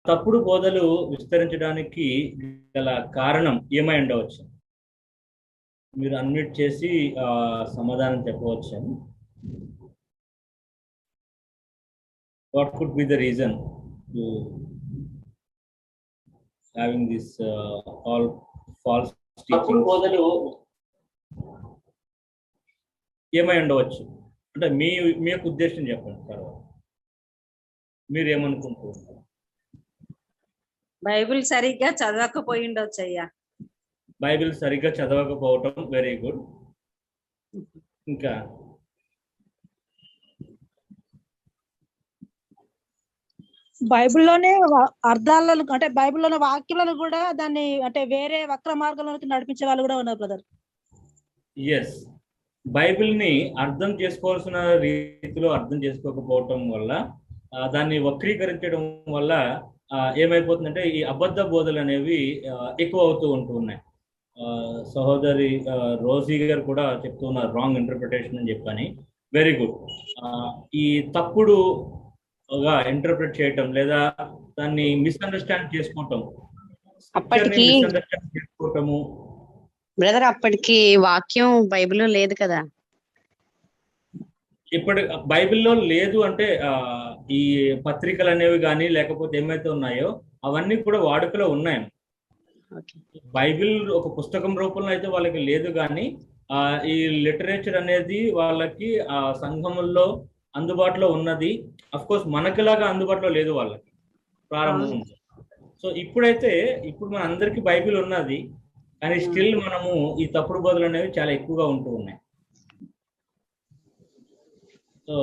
తప్పుడు బోధలు విస్తరించడానికి గల కారణం ఏమై ఉండవచ్చు? మీరు అన్మ్యూట్ చేసి సమాధానం చెప్పవచ్చు. What could be the reason to having this all false teaching? బోధలు ఏమై ఉండవచ్చు అంటే మీ యొక్క ఉద్దేశం చెప్పండి తర్వాత. మీరు ఏమనుకుంటున్నారు? బైబిల్ సరిగ్గా చదవకపోయి ఉండొచ్చు అయ్యా. బైబిల్ సరిగ్గా చదవకపోవటం, వెరీ గుడ్. ఇంకా బైబిల్లోనే అర్థాలను అంటే బైబిల్లోని వాక్యాలను కూడా దాన్ని అంటే వేరే వక్ర మార్గంలోకి నడిపించే వాళ్ళు కూడా ఉన్నారు బ్రదర్. ఎస్, బైబిల్ని అర్థం చేసుకోవాల్సిన రీతిలో అర్థం చేసుకోకపోవటం వల్ల, దాన్ని వక్రీకరించడం వల్ల ఏమైపోతుందంటే ఈ అబద్ధ బోధలు అనేవి ఎక్కువ అవుతూ ఉంటూ ఉన్నాయి. సహోదరి రోజీ గారు కూడా చెప్తున్నారు రాంగ్ ఇంటర్ప్రిటేషన్ అని చెప్పని. Very good. ఈ తప్పుడు ఇంటర్ప్రిట్ చేయటం లేదా దాన్ని మిస్అండర్స్టాండ్ చేసుకోవటం, మిస్అండర్స్టాండ్ చేసుకోవటము. బ్రదర్, అప్పటికి వాక్యం బైబిల్లో లేదు కదా. ఇప్పుడు బైబిల్లో లేదు అంటే ఈ పత్రికలు అనేవి కానీ లేకపోతే ఏమైతే ఉన్నాయో అవన్నీ కూడా వాడుకలో ఉన్నాయి. బైబిల్ ఒక పుస్తకం రూపంలో అయితే వాళ్ళకి లేదు, కానీ ఈ లిటరేచర్ అనేది వాళ్ళకి సంఘముల్లో అందుబాటులో ఉన్నది. అఫ్ కోర్స్ మనకిలాగా అందుబాటులో లేదు వాళ్ళకి ప్రారంభం నుంచి. సో ఇప్పుడు మన అందరికీ బైబిల్ ఉన్నది, కానీ స్టిల్ మనము ఈ తప్పుడు బోధలు అనేవి చాలా ఎక్కువగా ఉంటూ ఉన్నాయి. సో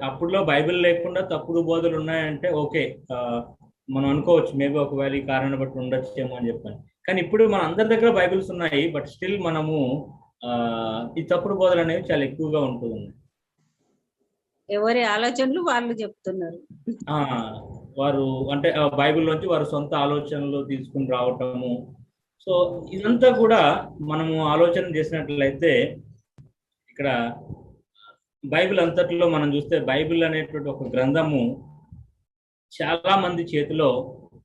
అప్పుడులో బైబిల్ లేకుండా తప్పుడు బోధలు ఉన్నాయంటే ఓకే, మనం అనుకోవచ్చు మేబీ ఒకవేళ ఈ కారణం బట్టి ఉండొచ్చేమో అని చెప్పాను. కానీ ఇప్పుడు మన అందరి దగ్గర బైబిల్స్ ఉన్నాయి, బట్ స్టిల్ మనము ఈ తప్పుడు బోధలు అనేవి చాలా ఎక్కువగా ఉంటూ ఉన్నాయి. ఎవరి ఆలోచనలు వాళ్ళు చెప్తున్నారు. వారు అంటే బైబిల్ నుంచి వారు సొంత ఆలోచనలు తీసుకుని రావటము. సో ఇదంతా కూడా మనము ఆలోచన చేసినట్లయితే ఇక్కడ బైబిల్ అంతట్లో మనం చూస్తే బైబిల్ అనేటువంటి ఒక గ్రంథము చాలా మంది చేతిలో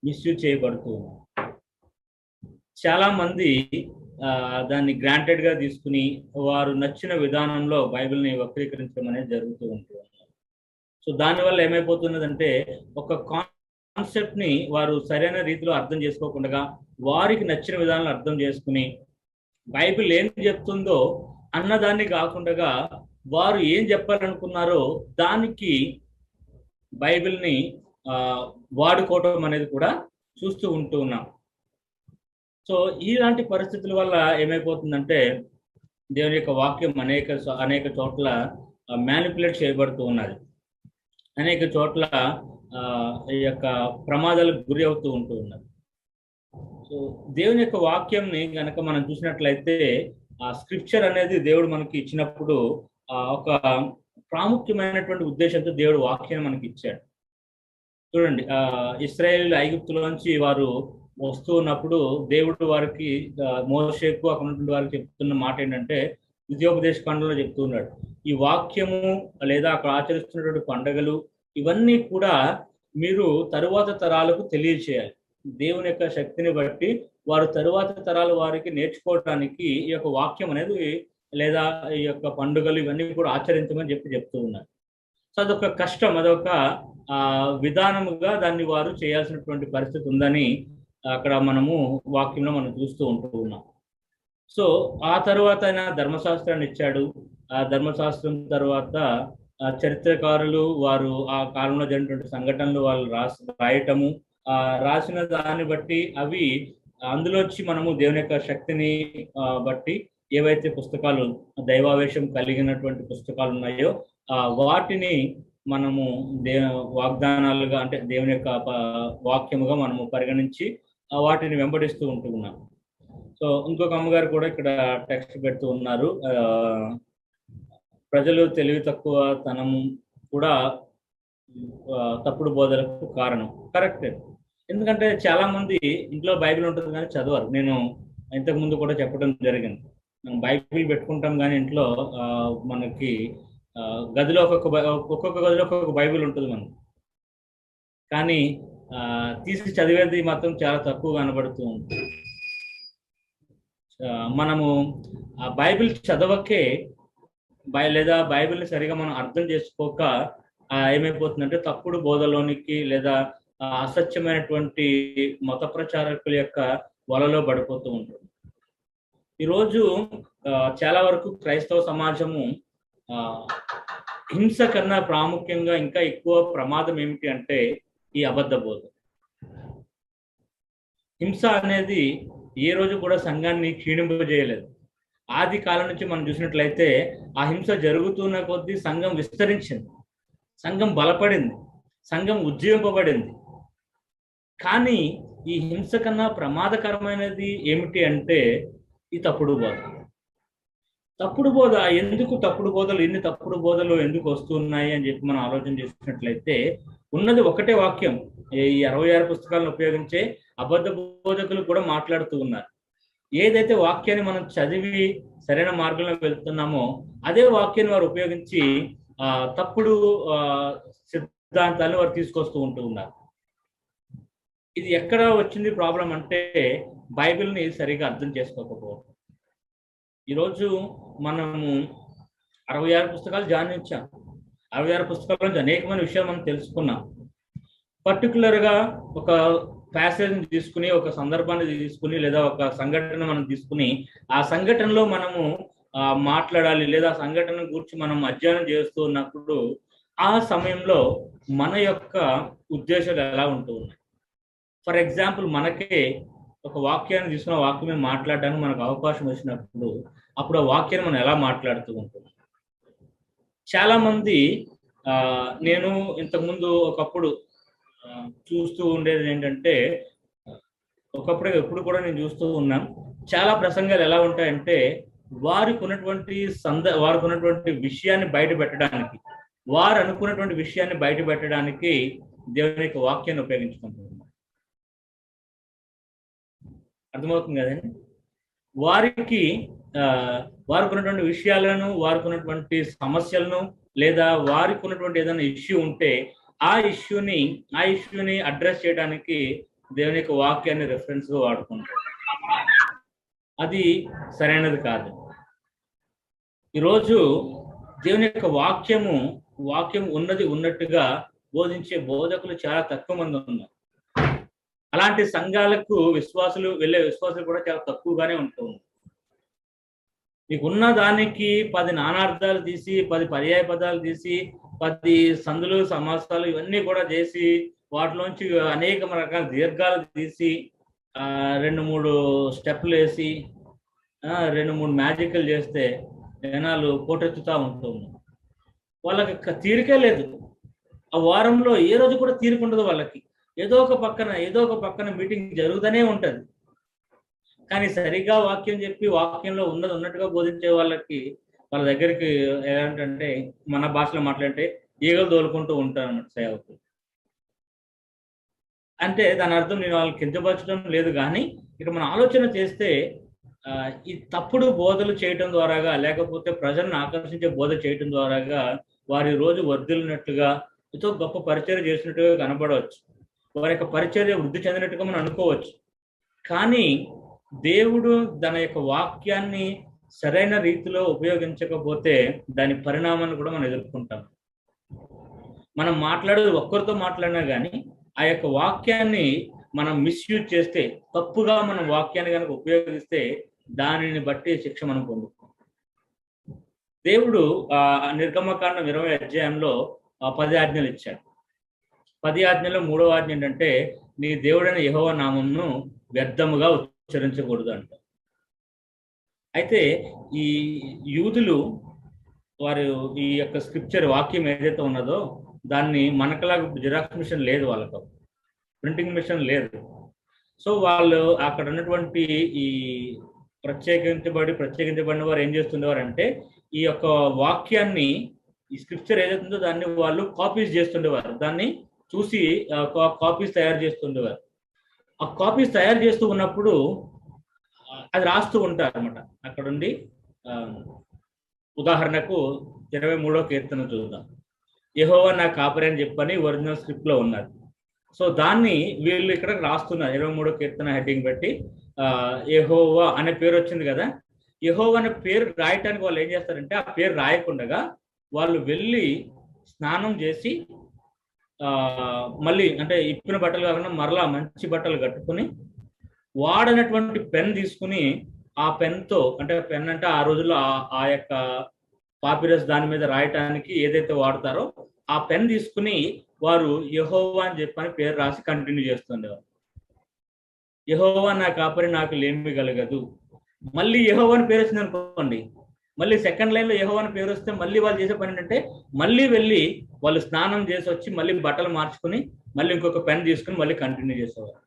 మిస్యూజ్ చేయబడుతుంది. చాలా మంది దాన్ని గ్రాంటెడ్ గా తీసుకుని వారు నచ్చిన విధానంలో బైబిల్ని వక్రీకరించడం అనేది జరుగుతూ ఉంటుంది. సో దానివల్ల ఏమైపోతున్నదంటే ఒక కాన్సెప్ట్ ని వారు సరైన రీతిలో అర్థం చేసుకోకుండా వారికి నచ్చిన విధానంలో అర్థం చేసుకుని బైబిల్ ఏం చెప్తుందో అన్నదాన్ని కాకుండా వారు ఏం చెప్పాలనుకున్నారో దానికి బైబిల్ని వాడుకోవటం అనేది కూడా చూస్తూ ఉంటూ ఉన్నాం. సో ఇలాంటి పరిస్థితుల వల్ల ఏమైపోతుందంటే దేవుని యొక్క వాక్యం అనేక చోట్ల మ్యానిపులేట్ చేయబడుతూ ఉన్నది. అనేక చోట్ల ఈ యొక్క ప్రమాదాలకు గురి అవుతూ ఉంటూ ఉన్నది. సో దేవుని యొక్క వాక్యంని కనుక మనం చూసినట్లయితే ఆ స్క్రిప్చర్ అనేది దేవుడు మనకి ఇచ్చినప్పుడు ఒక ప్రాముఖ్యమైనటువంటి ఉద్దేశంతో దేవుడు వాక్యాన్ని మనకి ఇచ్చాడు. చూడండి, ఇశ్రాయేలు ఐగుప్తులోంచి వారు వస్తూ ఉన్నప్పుడు దేవుడు వారికి మోషేకు అక్కడ ఉన్నటువంటి వారికి చెప్తున్న మాట ఏంటంటే ద్వితీయోపదేశ కాండంలో చెప్తూ ఉన్నాడు, ఈ వాక్యము లేదా అక్కడ ఆచరిస్తున్నటువంటి పండుగలు ఇవన్నీ కూడా మీరు తరువాత తరాలకు తెలియచేయాలి. దేవుని యొక్క శక్తిని బట్టి వారు తరువాత తరాల వారికి నేర్చుకోవడానికి ఈ యొక్క వాక్యం అనేది లేదా ఈ యొక్క పండుగలు ఇవన్నీ కూడా ఆచరించమని చెప్తూ ఉన్నారు. సో అదొక కష్టం, అదొక విధానముగా దాన్ని వారు చేయాల్సినటువంటి పరిస్థితి ఉందని అక్కడ మనము వాక్యంలో మనం చూస్తూ ఉంటూ ఉన్నాం. సో ఆ తర్వాత ఆయన ధర్మశాస్త్రాన్ని ఇచ్చాడు. ఆ ధర్మశాస్త్రం తర్వాత చరిత్రకారులు వారు ఆ కాలంలో జరిగినటువంటి సంఘటనలు వాళ్ళు రాయటము, రాసిన దాన్ని బట్టి అవి అందులోంచి మనము దేవుని యొక్క శక్తిని బట్టి ఏవైతే పుస్తకాలు దైవావేశం కలిగినటువంటి పుస్తకాలు ఉన్నాయో వాటిని మనము వాగ్దానాలుగా అంటే దేవుని యొక్క వాక్యముగా మనము పరిగణించి వాటిని వెంబడిస్తూ ఉంటూ ఉన్నాం. సో ఇంకొక అమ్మగారు కూడా ఇక్కడ టెక్స్ట్ పెడుతూ ఉన్నారు, ప్రజలు తెలివి తక్కువ తనము కూడా తప్పుడు బోధలకు కారణం. కరెక్టే, ఎందుకంటే చాలా మంది ఇంట్లో బైబిల్ ఉంటుంది కానీ చదవరు. నేను ఇంతకు ముందు కూడా చెప్పడం జరిగింది, మనం బైబిల్ పెట్టుకుంటాం కానీ ఇంట్లో మనకి గదిలో ఒక్కొక్క గదిలో ఒక్కొక్క బైబిల్ ఉంటుంది మనకి. కానీ తీసి చదివేది మాత్రం చాలా తక్కువ కనబడుతూ ఉంటుంది. మనము ఆ బైబిల్ చదవకే లేదా బైబిల్ని సరిగా మనం అర్థం చేసుకోక ఏమైపోతుందంటే తప్పుడు బోధలోనికి లేదా అసత్యమైనటువంటి మత ప్రచారకుల యొక్క వలలో పడిపోతూ ఉంటుంది. ఈరోజు చాలా వరకు క్రైస్తవ సమాజము హింస కన్నా ప్రాముఖ్యంగా ఇంకా ఎక్కువ ప్రమాదం ఏమిటి అంటే ఈ అబద్ధ బోధ. హింస అనేది ఏ రోజు కూడా సంఘాన్ని క్షీణింపజేయలేదు. ఆది కాలం నుంచి మనం చూసినట్లయితే ఆ హింస జరుగుతున్న కొద్దీ సంఘం విస్తరించింది, సంఘం బలపడింది, సంఘం ఉజ్జీవింపబడింది. కానీ ఈ హింస కన్నా ప్రమాదకరమైనది ఏమిటి అంటే ఈ తప్పుడు బోధ. తప్పుడు బోధ ఎందుకు తప్పుడు బోధలు ఎన్ని తప్పుడు బోధలు ఎందుకు వస్తున్నాయి అని చెప్పి మనం ఆలోచన చేసినట్లయితే ఉన్నది ఒకటే వాక్యం. ఈ 66 పుస్తకాలను ఉపయోగించే అబద్ధ బోధకులు కూడా మాట్లాడుతూ ఉన్నారు. ఏదైతే వాక్యాన్ని మనం చదివి సరైన మార్గంలో వెళ్తున్నామో అదే వాక్యాన్ని వారు ఉపయోగించి తప్పుడు సిద్ధాంతాలను వారు తీసుకొస్తూ ఉంటూ ఉన్నారు. ఇది ఎక్కడ వచ్చింది ప్రాబ్లం అంటే బైబిల్ని సరిగా అర్థం చేసుకోకపోవడం. ఈరోజు మనము 66 పుస్తకాలు ధ్యానించాం. 66 పుస్తకాల నుంచి అనేకమైన విషయాలు మనం తెలుసుకున్నాం. పర్టికులర్గా ఒక ప్యాసేజ్ని తీసుకుని, ఒక సందర్భాన్ని తీసుకుని, లేదా ఒక సంఘటన మనం తీసుకుని ఆ సంఘటనలో మనము మాట్లాడాలి, లేదా సంఘటన గురించి మనం అధ్యయనం చేస్తూ ఉన్నప్పుడు ఆ సమయంలో మన యొక్క ఉద్దేశాలు ఎలా ఉంటూ ఉన్నాయి. ఫర్ ఎగ్జాంపుల్, మనకే ఒక వాక్యాన్ని తీసుకున్న వాక్యం మీద మాట్లాడడానికి మనకు అవకాశం వచ్చినప్పుడు అప్పుడు ఆ వాక్యాన్ని మనం ఎలా మాట్లాడుతూ ఉంటాం. చాలా మంది నేను ఇంతకుముందు ఒకప్పుడు చూస్తూ ఉండేది ఏంటంటే, ఒకప్పుడు ఎప్పుడు కూడా నేను చూస్తూ ఉన్నాను, చాలా ప్రసంగాలు ఎలా ఉంటాయంటే వారికి ఉన్నటువంటి విషయాన్ని బయట పెట్టడానికి, వారు అనుకున్నటువంటి విషయాన్ని బయట పెట్టడానికి దేవుని యొక్క వాక్యాన్ని ఉపయోగించుకుంటున్నారు. అర్థమవుతుంది కదండి? వారికి ఉన్నటువంటి విషయాలను, వారికి ఉన్నటువంటి సమస్యలను, లేదా వారికి ఉన్నటువంటి ఏదైనా ఇష్యూ ఉంటే ఆ ఇష్యూని అడ్రస్ చేయడానికి దేవుని యొక్క వాక్యాన్ని రెఫరెన్స్ గా వాడుకుంటారు. అది సరైనది కాదు. ఈరోజు దేవుని యొక్క వాక్యం ఉన్నది ఉన్నట్టుగా బోధించే బోధకులు చాలా తక్కువ మంది ఉన్నారు. అలాంటి సంఘాలకు విశ్వాసులు కూడా చాలా తక్కువగానే ఉంటుంది. మీకున్న దానికి 10 నానార్థాలు తీసి, 10 పర్యాయ పదాలు తీసి, 10 సందులు సమాసాలు ఇవన్నీ కూడా చేసి, వాటిలోంచి అనేక రకాల దీర్ఘాలు తీసి 2-3 స్టెప్లు వేసి 2-3 మ్యాజిక్లు చేస్తే జనాలు పోటెత్తుతా ఉంటుంది. వాళ్ళకి తీరికే లేదు. ఆ వారంలో ఏ రోజు కూడా తీరిక ఉండదు వాళ్ళకి. ఏదో ఒక పక్కన మీటింగ్ జరుగుతూనే ఉంటుంది. కానీ సరిగా వాక్యం చెప్పి వాక్యంలో ఉన్నది ఉన్నట్టుగా బోధించే వాళ్ళ దగ్గరికి ఏంటంటే, మన భాషలో మాట్లాడితే ఈగలు తోలుకుంటూ ఉంటారు అన్నమాట సేవకులు. అంటే దాని అర్థం నేను వాళ్ళకి కించపరచడం లేదు, కానీ ఇక్కడ మనం ఆలోచన చేస్తే ఈ తప్పుడు బోధలు చేయటం ద్వారాగా, లేకపోతే ప్రజలను ఆకర్షించే బోధ చేయటం ద్వారాగా వారి రోజు వర్ధిల్లినట్లుగా, ఎంతో గొప్ప పరిచర్య చేసినట్టుగా కనబడవచ్చు. వారి యొక్క పరిచర్య వృద్ధి చెందినట్టుగా మనం అనుకోవచ్చు. కానీ దేవుడు తన యొక్క వాక్యాన్ని సరైన రీతిలో ఉపయోగించకపోతే దాని పరిణామాన్ని కూడా మనం ఎదుర్కొంటాం. మనం మాట్లాడేది ఒక్కరితో మాట్లాడినా కానీ ఆ యొక్క వాక్యాన్ని మనం మిస్యూజ్ చేస్తే, తప్పుగా మనం వాక్యాన్ని కనుక ఉపయోగిస్తే దానిని బట్టి శిక్ష మనం పొందుతాం. దేవుడు నిర్గమకాండం 20వ అధ్యాయంలో 10 ఆజ్ఞలు ఇచ్చాడు. 10 ఆజ్ఞలో 3వ ఆజ్ఞ ఏంటంటే, నీ దేవుడైన యెహోవా నామమును వ్యర్థముగా ఉచ్చరించకూడదు అంట. అయితే ఈ యూదులు వారు ఈ యొక్క స్క్రిప్చర్ వాక్యం ఏదైతే ఉన్నదో దాన్ని మనకలాగా జిరాక్స్ మిషన్ లేదు, వాళ్ళకు ప్రింటింగ్ మిషన్ లేదు. సో వాళ్ళు అక్కడ ఉన్నటువంటి ఈ ప్రత్యేకించబడిన వారు ఏం చేస్తుండేవారు అంటే, ఈ యొక్క వాక్యాన్ని, ఈ స్క్రిప్చర్ ఏదైతే ఉందో దాన్ని వాళ్ళు కాపీస్ చేస్తుండేవారు. దాన్ని చూసి కాపీస్ తయారు చేస్తుండేవారు. ఆ కాపీస్ తయారు చేస్తూ ఉన్నప్పుడు అది రాస్తూ ఉంటారు అనమాట. అక్కడుండి ఉదాహరణకు 23వ కీర్తన చూద్దాం. యెహోవా నా కాపరి అని చెప్పని ఒరిజినల్ స్క్రిప్ట్ లో ఉన్నది. సో దాన్ని వీళ్ళు ఇక్కడ రాస్తున్నారు 23వ కీర్తన హెడ్డింగ్ పెట్టి యెహోవా అనే పేరు వచ్చింది కదా. యెహోవా అనే పేరు రాయటానికి వాళ్ళు ఏం చేస్తారంటే ఆ పేరు రాయకుండా వాళ్ళు వెళ్ళి స్నానం చేసి మళ్ళీ అంటే ఇప్పిన బట్టలు కాకుండా మరలా మంచి బట్టలు కట్టుకుని వాడనటువంటి పెన్ తీసుకుని ఆ పెన్తో, అంటే పెన్ అంటే ఆ రోజుల్లో ఆ యొక్క పాపిరస్ దాని మీద రాయటానికి ఏదైతే వాడతారో ఆ పెన్ తీసుకుని వారు యెహోవా అని చెప్పని పేరు రాసి కంటిన్యూ చేస్తుండేవారు. యెహోవా నా కాపరి నాకు లేమి కలగదు. మళ్ళీ యెహోవా అని పేరు వచ్చింది అనుకోండి, మళ్ళీ సెకండ్ లైన్ లో యెహోవా అని పేరు వస్తే మళ్ళీ వాళ్ళు చేసే పని ఏంటంటే మళ్ళీ వెళ్ళి వాళ్ళు స్నానం చేసి వచ్చి మళ్ళీ బట్టలు మార్చుకుని మళ్ళీ ఇంకొక పెన్ తీసుకుని మళ్ళీ కంటిన్యూ చేసేవారు.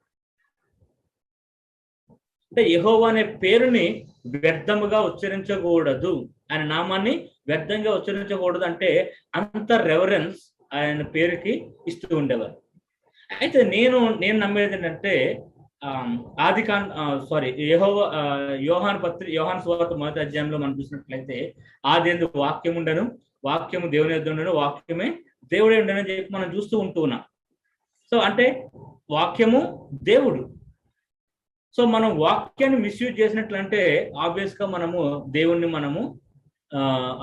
అంటే యెహోవా అనే పేరుని వ్యర్థముగా ఉచ్చరించకూడదు, ఆయన నామాన్ని వ్యర్థంగా ఉచ్చరించకూడదు అంటే అంత రెవరెన్స్ ఆయన పేరుకి ఇస్తూ ఉండేవారు. అయితే నేను నమ్మేది ఏంటంటే యోహాను సువార్త 1వ అధ్యాయంలో మనం చూసినట్లయితే ఆదియందు వాక్యం ఉండను, వాక్యము దేవుని యొద్ద ఉండను, వాక్యమే దేవుడే ఉండనని చెప్పి మనం చూస్తూ ఉంటున్నాం. సో అంటే వాక్యము దేవుడు. సో మనం వాక్యాన్ని మిస్యూజ్ చేసినట్లంటే ఆబ్వియస్ గా మనము దేవుణ్ణి మనము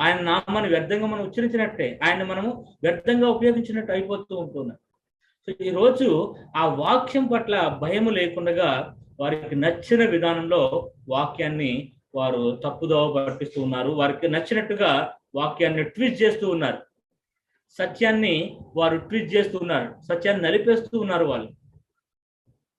ఆయన నామాన్ని వ్యర్థంగా మనం ఉచ్చరించినట్టే, ఆయన మనము వ్యర్థంగా ఉపయోగించినట్టు అయిపోతూ ఉంటున్నాం. సో ఈరోజు ఆ వాక్యం పట్ల భయము లేకుండా వారికి నచ్చిన విధానంలో వాక్యాన్ని వారు తప్పుదోవ పట్టిస్తూ ఉన్నారు. వారికి నచ్చినట్టుగా వాక్యాన్ని ట్విస్ట్ చేస్తూ ఉన్నారు, సత్యాన్ని వారు ట్విస్ట్ చేస్తూ ఉన్నారు, సత్యాన్ని నలిపేస్తూ ఉన్నారు. వాళ్ళు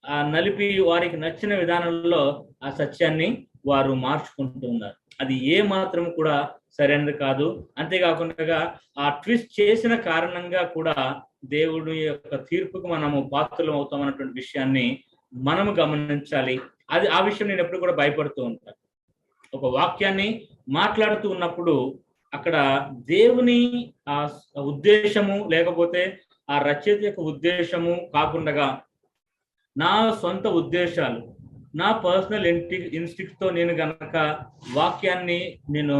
ఆ నలిపి వారికి నచ్చిన విధానంలో ఆ సత్యాన్ని వారు మార్చుకుంటూ ఉన్నారు. అది ఏ మాత్రం కూడా సరైనది కాదు. అంతేకాకుండా ఆ ట్విస్ట్ చేసిన కారణంగా కూడా దేవుడి యొక్క తీర్పుకు మనము పాత్రలు అవుతాం అన్నటువంటి విషయాన్ని మనము గమనించాలి. ఆ విషయం నేను ఎప్పుడు కూడా భయపడుతూ ఉంటాను. ఒక వాక్యాన్ని మాట్లాడుతూ ఉన్నప్పుడు అక్కడ దేవుని ఆ ఉద్దేశము లేకపోతే ఆ రచయిత యొక్క ఉద్దేశము కాకుండా నా సొంత ఉద్దేశాలు, నా పర్సనల్ ఇన్స్టింక్ట్తో నేను గనక వాక్యాన్ని నేను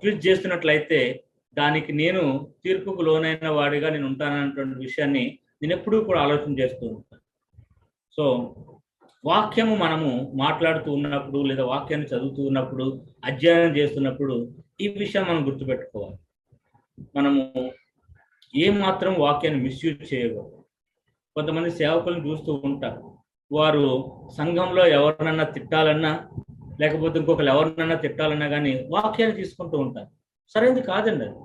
ట్విస్ట్ చేస్తున్నట్లయితే దానికి నేను తీర్పుకు లోనైన వాడిగా నేను ఉంటానన్నటువంటి విషయాన్ని నేను ఎప్పుడూ కూడా ఆలోచన చేస్తూ ఉంటాను. సో వాక్యము మనము మాట్లాడుతూ ఉన్నప్పుడు లేదా వాక్యాన్ని చదువుతూ ఉన్నప్పుడు అధ్యయనం చేస్తున్నప్పుడు ఈ విషయం మనం గుర్తుపెట్టుకోవాలి. మనము ఏమాత్రం వాక్యాన్ని మిస్యూజ్ చేయకూడదు. కొంతమంది సేవకులను చూస్తూ ఉంటారు, వారు సంఘంలో ఎవరినన్నా తిట్టాలన్నా లేకపోతే ఇంకొకరు ఎవరినన్నా తిట్టాలన్నా కానీ వాక్యాన్ని తీసుకుంటూ ఉంటారు. సరైనది కాదండి అది.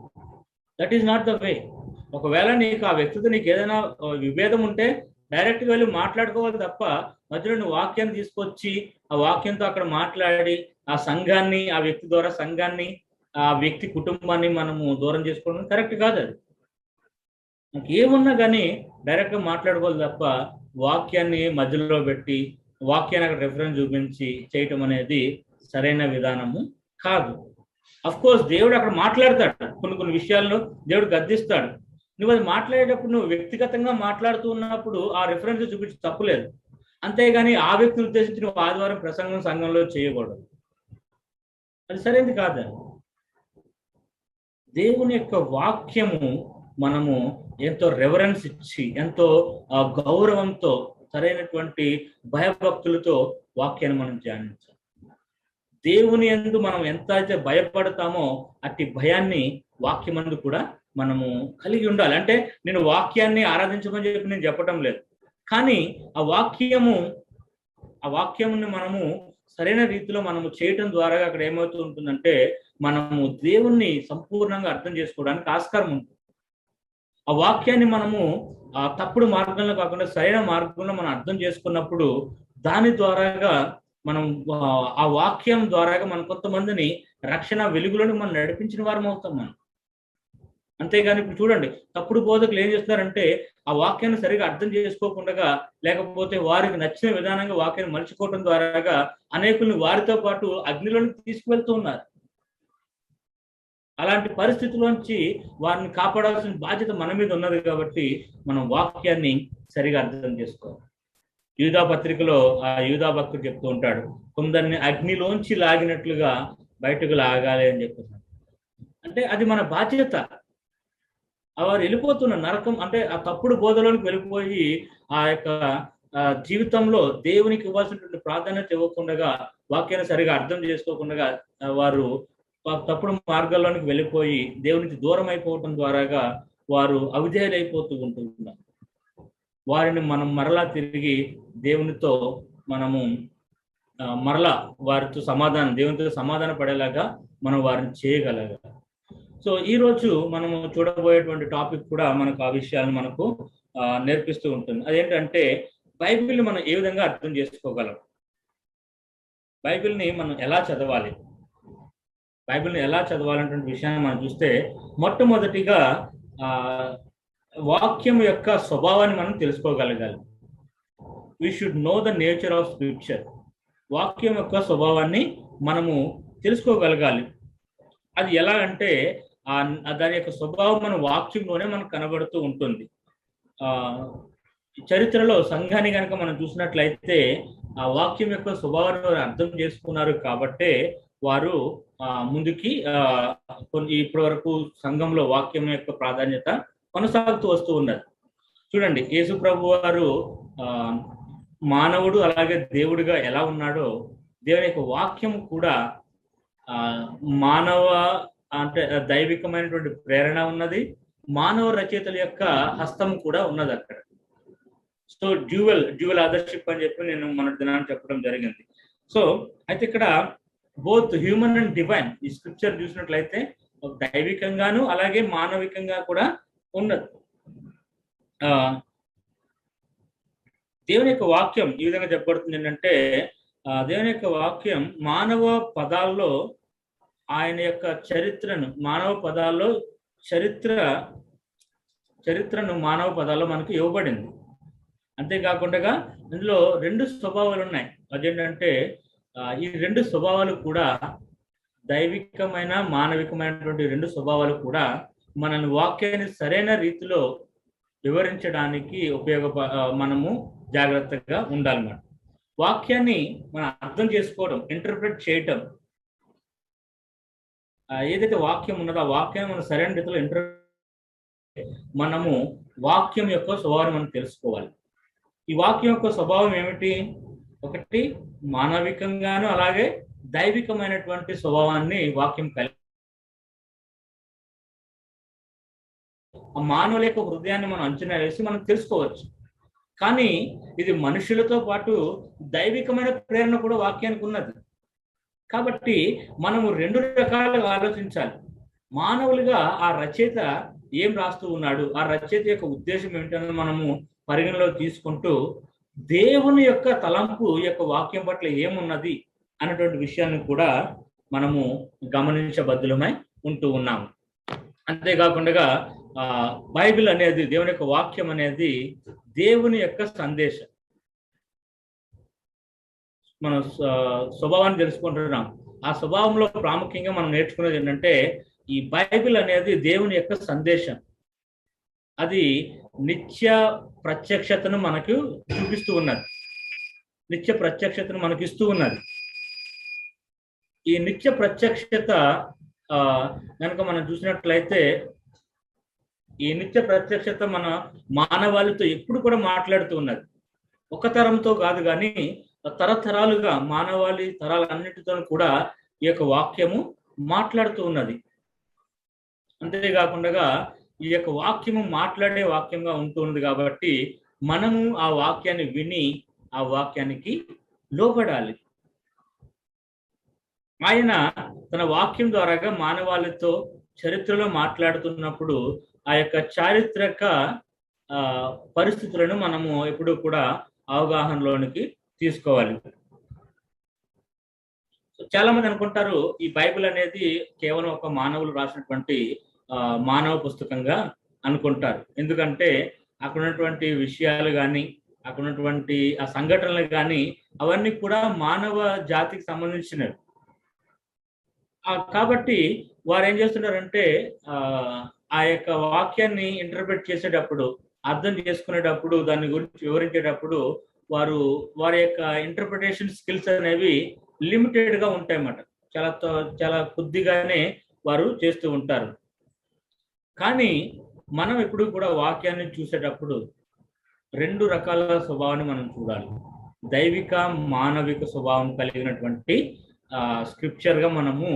That is not the way. ఒకవేళ నీకు ఆ వ్యక్తితో నీకు ఏదైనా విభేదం ఉంటే డైరెక్ట్గా వెళ్ళి మాట్లాడుకోవాలి తప్ప మధ్యలో నువ్వు వాక్యాన్ని తీసుకొచ్చి ఆ వాక్యంతో అక్కడ మాట్లాడి ఆ సంఘాన్ని, ఆ వ్యక్తి ద్వారా సంఘాన్ని, ఆ వ్యక్తి కుటుంబాన్ని మనము దూరం చేసుకోవడం కరెక్ట్ కాదు. అది నాకు ఏమున్నా కానీ డైరెక్ట్గా మాట్లాడుకోవాలి తప్ప వాక్యాన్ని మధ్యలో పెట్టి వాక్యాన్ని అక్కడ రెఫరెన్స్ చూపించి చేయటం అనేది సరైన విధానము కాదు. అఫ్ కోర్స్ దేవుడు అక్కడ మాట్లాడతాడు, కొన్ని విషయాల్లో దేవుడు గద్దిస్తాడు. నువ్వు అది మాట్లాడేటప్పుడు నువ్వు వ్యక్తిగతంగా మాట్లాడుతూ ఉన్నప్పుడు ఆ రెఫరెన్స్ చూపించి తప్పులేదు. అంతేగాని ఆ వ్యక్తిని ఉద్దేశించి నువ్వు ఆదివారం ప్రసంగం సంఘంలో చేయకూడదు, అది సరైనది కాదు. దేవుని యొక్క వాక్యము మనము ఎంతో రెవరెన్స్ ఇచ్చి ఎంతో గౌరవంతో సరైనటువంటి భయభక్తులతో వాక్యాన్ని మనం ధ్యానించాలి. దేవుని యందు మనం ఎంత అయితే భయపడతామో అట్టి భయాన్ని వాక్యమందు కూడా మనము కలిగి ఉండాలి. అంటే నేను వాక్యాన్ని ఆరాధించమని చెప్పి నేను చెప్పటం లేదు, కానీ ఆ వాక్యముని మనము సరైన రీతిలో మనము చేయటం ద్వారా అక్కడ ఏమవుతూ ఉంటుందంటే మనము దేవుణ్ణి సంపూర్ణంగా అర్థం చేసుకోవడానికి ఆస్కారం ఉంటుంది. ఆ వాక్యాన్ని మనము ఆ తప్పుడు మార్గంలో కాకుండా సరైన మార్గంలో మనం అర్థం చేసుకున్నప్పుడు దాని ద్వారాగా మనం ఆ వాక్యం ద్వారాగా మనం కొంతమందిని రక్షణ వెలుగులోని మనం నడిపించిన వారం అవుతాం మనం. అంతేగాని ఇప్పుడు చూడండి, తప్పుడు బోధకులు ఏం చేస్తున్నారంటే ఆ వాక్యాన్ని సరిగా అర్థం చేసుకోకుండా లేకపోతే వారికి నచ్చిన విధానంగా వాక్యాన్ని మలుచుకోవడం ద్వారాగా అనేకుల్ని వారితో పాటు అగ్నిలోకి తీసుకువెళ్తూ ఉన్నారు. అలాంటి పరిస్థితుల్లోంచి వారిని కాపాడాల్సిన బాధ్యత మన మీద ఉన్నది కాబట్టి మనం వాక్యాన్ని సరిగా అర్థం చేసుకోవాలి. యూదా పత్రికలో ఆ యూదా భక్తుడు చెప్తూ ఉంటాడు, కొందరిని అగ్నిలోంచి లాగినట్లుగా బయటకు లాగాలి అని చెప్తున్నాడు. అంటే అది మన బాధ్యత. వారు వెళ్ళిపోతున్న నరకం అంటే ఆ తప్పుడు బోధలోనికి వెళ్ళిపోయి ఆ యొక్క జీవితంలో దేవునికి ఇవ్వాల్సినటువంటి ప్రాధాన్యత ఇవ్వకుండా, వాక్యాన్ని సరిగా అర్థం చేసుకోకుండా వారు తప్పుడు మార్గాల్లోనికి వెళ్ళిపోయి దేవునికి దూరం అయిపోవటం ద్వారాగా వారు అవిధేయులైపోతూ ఉంటున్నారు. వారిని మనం మరలా తిరిగి దేవునితో మనము మరలా వారితో దేవునితో సమాధాన పడేలాగా మనం వారిని చేయగలగాలి. సో ఈ రోజు మనము చూడబోయేటువంటి టాపిక్ కూడా మనకు ఆ విషయాలను మనకు నేర్పిస్తూ ఉంటుంది. అదేంటంటే బైబిల్ని మనం ఏ విధంగా అర్థం చేసుకోగలం, బైబిల్ని మనం ఎలా చదవాలి, బైబిల్ని ఎలా చదవాలనేటువంటి విషయాన్ని మనం చూస్తే మొట్టమొదటిగా వాక్యం యొక్క స్వభావాన్ని మనం తెలుసుకోగలగాలి. We should know the nature of scripture. వాక్యం యొక్క స్వభావాన్ని మనము తెలుసుకోగలగాలి. అది ఎలా అంటే దాని యొక్క స్వభావం మన వాక్యంలోనే మనకు కనబడుతూ ఉంటుంది. చరిత్రలో సంఘాన్ని కనుక మనం చూసినట్లయితే ఆ వాక్యం యొక్క స్వభావాన్ని అర్థం చేసుకున్నారు కాబట్టే వారు ముందుకి ఇప్పటి వరకు సంఘంలో వాక్యం యొక్క ప్రాధాన్యత కొనసాగుతూ వస్తూ ఉన్నది. చూడండి, యేసు ప్రభు వారు మానవుడు అలాగే దేవుడిగా ఎలా ఉన్నాడో, దేవుని యొక్క వాక్యం కూడా మానవ అంటే దైవికమైనటువంటి ప్రేరణ ఉన్నది, మానవ రచయితల యొక్క హస్తం కూడా ఉన్నది అక్కడ. సో డ్యూవల్ ఆదర్శిప్ అని చెప్పి నేను మన దినాన్ని చెప్పడం జరిగింది. సో అయితే ఇక్కడ బోత్ హ్యూమన్ అండ్ డివైన్, ఈ స్క్రిప్చర్ చూసినట్లయితే దైవికంగాను అలాగే మానవికంగా కూడా ఉన్నది. దేవుని యొక్క వాక్యం ఈ విధంగా చెప్పబడుతుంది ఏంటంటే, దేవుని యొక్క వాక్యం మానవ పదాల్లో ఆయన యొక్క చరిత్రను, మానవ పదాల్లో చరిత్రను మానవ పదాల్లో మనకు ఇవ్వబడింది. అంతేకాకుండా ఇందులో 2 స్వభావాలు ఉన్నాయి. అదేంటంటే ఈ 2 స్వభావాలు కూడా దైవికమైన మానవికమైనటువంటి 2 స్వభావాలు కూడా మనల్ని వాక్యాన్ని సరైన రీతిలో వివరించడానికి మనము జాగ్రత్తగా ఉండాలన్నమాట. వాక్యాన్ని మనం అర్థం చేసుకోవడం, ఇంటర్ప్రిట్ చేయటం, ఏదైతే వాక్యం ఉన్నదో ఆ వాక్యాన్ని మనం సరైన రీతిలో మనము వాక్యం యొక్క స్వభావం మనం తెలుసుకోవాలి. ఈ వాక్యం యొక్క స్వభావం ఏమిటి? ఒకటి మానవికంగాను అలాగే దైవికమైనటువంటి స్వభావాన్ని వాక్యం కలిగి, ఆ మానవుల యొక్క హృదయాన్ని మనం అంచనా వేసి మనం తెలుసుకోవచ్చు. కానీ ఇది మనుషులతో పాటు దైవికమైన ప్రేరణ కూడా వాక్యానికి ఉన్నది. కాబట్టి మనము 2 రకాలుగా ఆలోచించాలి. మానవులుగా ఆ రచయిత ఏం రాస్తూ ఉన్నాడు, ఆ రచయిత యొక్క ఉద్దేశం ఏమిటని మనము పరిగణలో తీసుకుంటూ దేవుని యొక్క తలంపు యొక్క వాక్యం పట్ల ఏమున్నది అన్నటువంటి విషయాన్ని కూడా మనము గమనించబద్దులమై ఉంటూ ఉన్నాము. అంతేకాకుండా బైబిల్ అనేది, దేవుని యొక్క వాక్యం అనేది దేవుని యొక్క సందేశం. మనం స్వభావాన్ని తెలుసుకుంటున్నాం. ఆ స్వభావంలో ప్రాముఖ్యంగా మనం నేర్చుకునేది ఏంటంటే, ఈ బైబిల్ అనేది దేవుని యొక్క సందేశం. అది నిత్య ప్రత్యక్షతను మనకు చూపిస్తూ ఉన్నది, నిత్య ప్రత్యక్షతను మనకి ఇస్తూ ఉన్నది. ఈ నిత్య ప్రత్యక్షత కనుక మనం చూసినట్లయితే, ఈ నిత్య ప్రత్యక్షత మన మానవాళితో ఎప్పుడు కూడా మాట్లాడుతూ ఉన్నది. ఒక తరంతో కాదు కానీ తరతరాలుగా మానవాళి తరాలన్నిటితో కూడా ఈ యొక్క వాక్యము మాట్లాడుతూ ఉన్నది. అంతేకాకుండా ఈ యొక్క వాక్యము మాట్లాడే వాక్యంగా ఉంటుంది కాబట్టి మనము ఆ వాక్యాన్ని విని ఆ వాక్యానికి లోబడాలి. ఆయన తన వాక్యం ద్వారాగా మానవాళితో చరిత్రలో మాట్లాడుతున్నప్పుడు ఆ యొక్క చారిత్రక పరిస్థితులను మనము ఎప్పుడూ కూడా అవగాహనలోనికి తీసుకోవాలి. చాలా మంది అనుకుంటారు ఈ బైబిల్ అనేది కేవలం ఒక మానవులు రాసినటువంటి మానవ పుస్తకంగా అనుకుంటారు. ఎందుకంటే అక్కడ ఉన్నటువంటి విషయాలు కానీ, అక్కడ ఉన్నటువంటి ఆ సంఘటనలు కానీ అవన్నీ కూడా మానవ జాతికి సంబంధించినవి. కాబట్టి వారు ఏం చేస్తున్నారంటే ఆ యొక్క వాక్యాన్ని ఇంటర్ప్రిట్ చేసేటప్పుడు, అర్థం చేసుకునేటప్పుడు, దాని గురించి వివరించేటప్పుడు వారి యొక్క ఇంటర్ప్రిటేషన్ స్కిల్స్ అనేవి లిమిటెడ్ గా ఉంటాయన్నమాట. చాలా కొద్దిగానే వారు చేస్తూ ఉంటారు. కానీ మనం ఎప్పుడు కూడా వాక్యాన్ని చూసేటప్పుడు 2 రకాల స్వభావాన్ని మనం చూడాలి. దైవిక, మానవిక స్వభావం కలిగినటువంటి స్క్రిప్చర్గా మనము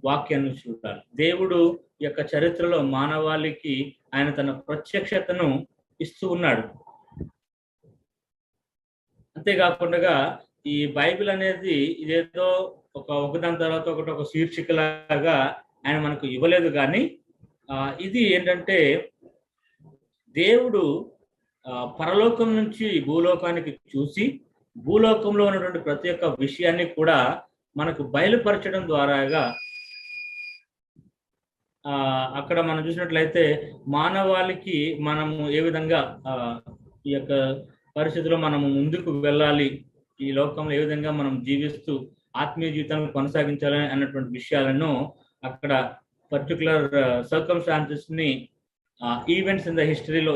వాక్యాన్ని చూడాలి. దేవుడు యొక్క చరిత్రలో మానవాళికి ఆయన తన ప్రత్యక్షతను ఇస్తూ ఉన్నాడు. అంతేకాకుండా ఈ బైబిల్ అనేది ఇదేదో ఒకదాని తర్వాత ఒకటి ఒక శీర్షికలాగా ఆయన మనకు ఇవ్వలేదు, కానీ ఇది ఏంటంటే దేవుడు పరలోకం నుంచి భూలోకానికి చూసి భూలోకంలో ఉన్నటువంటి ప్రతి ఒక్క విషయాన్ని కూడా మనకు బయలుపరచడం ద్వారాగా అక్కడ మనం చూసినట్లయితే మానవాళికి మనము ఏ విధంగా ఈ యొక్క పరిస్థితిలో మనము ముందుకు వెళ్ళాలి, ఈ లోకంలో ఏ విధంగా మనం జీవిస్తూ ఆత్మీయ జీవితాన్ని కొనసాగించాలి అన్నటువంటి విషయాలను అక్కడ పర్టికులర్ సర్కమ్స్టాన్సెస్ ని ఈవెంట్స్ ఇన్ ద హిస్టరీలో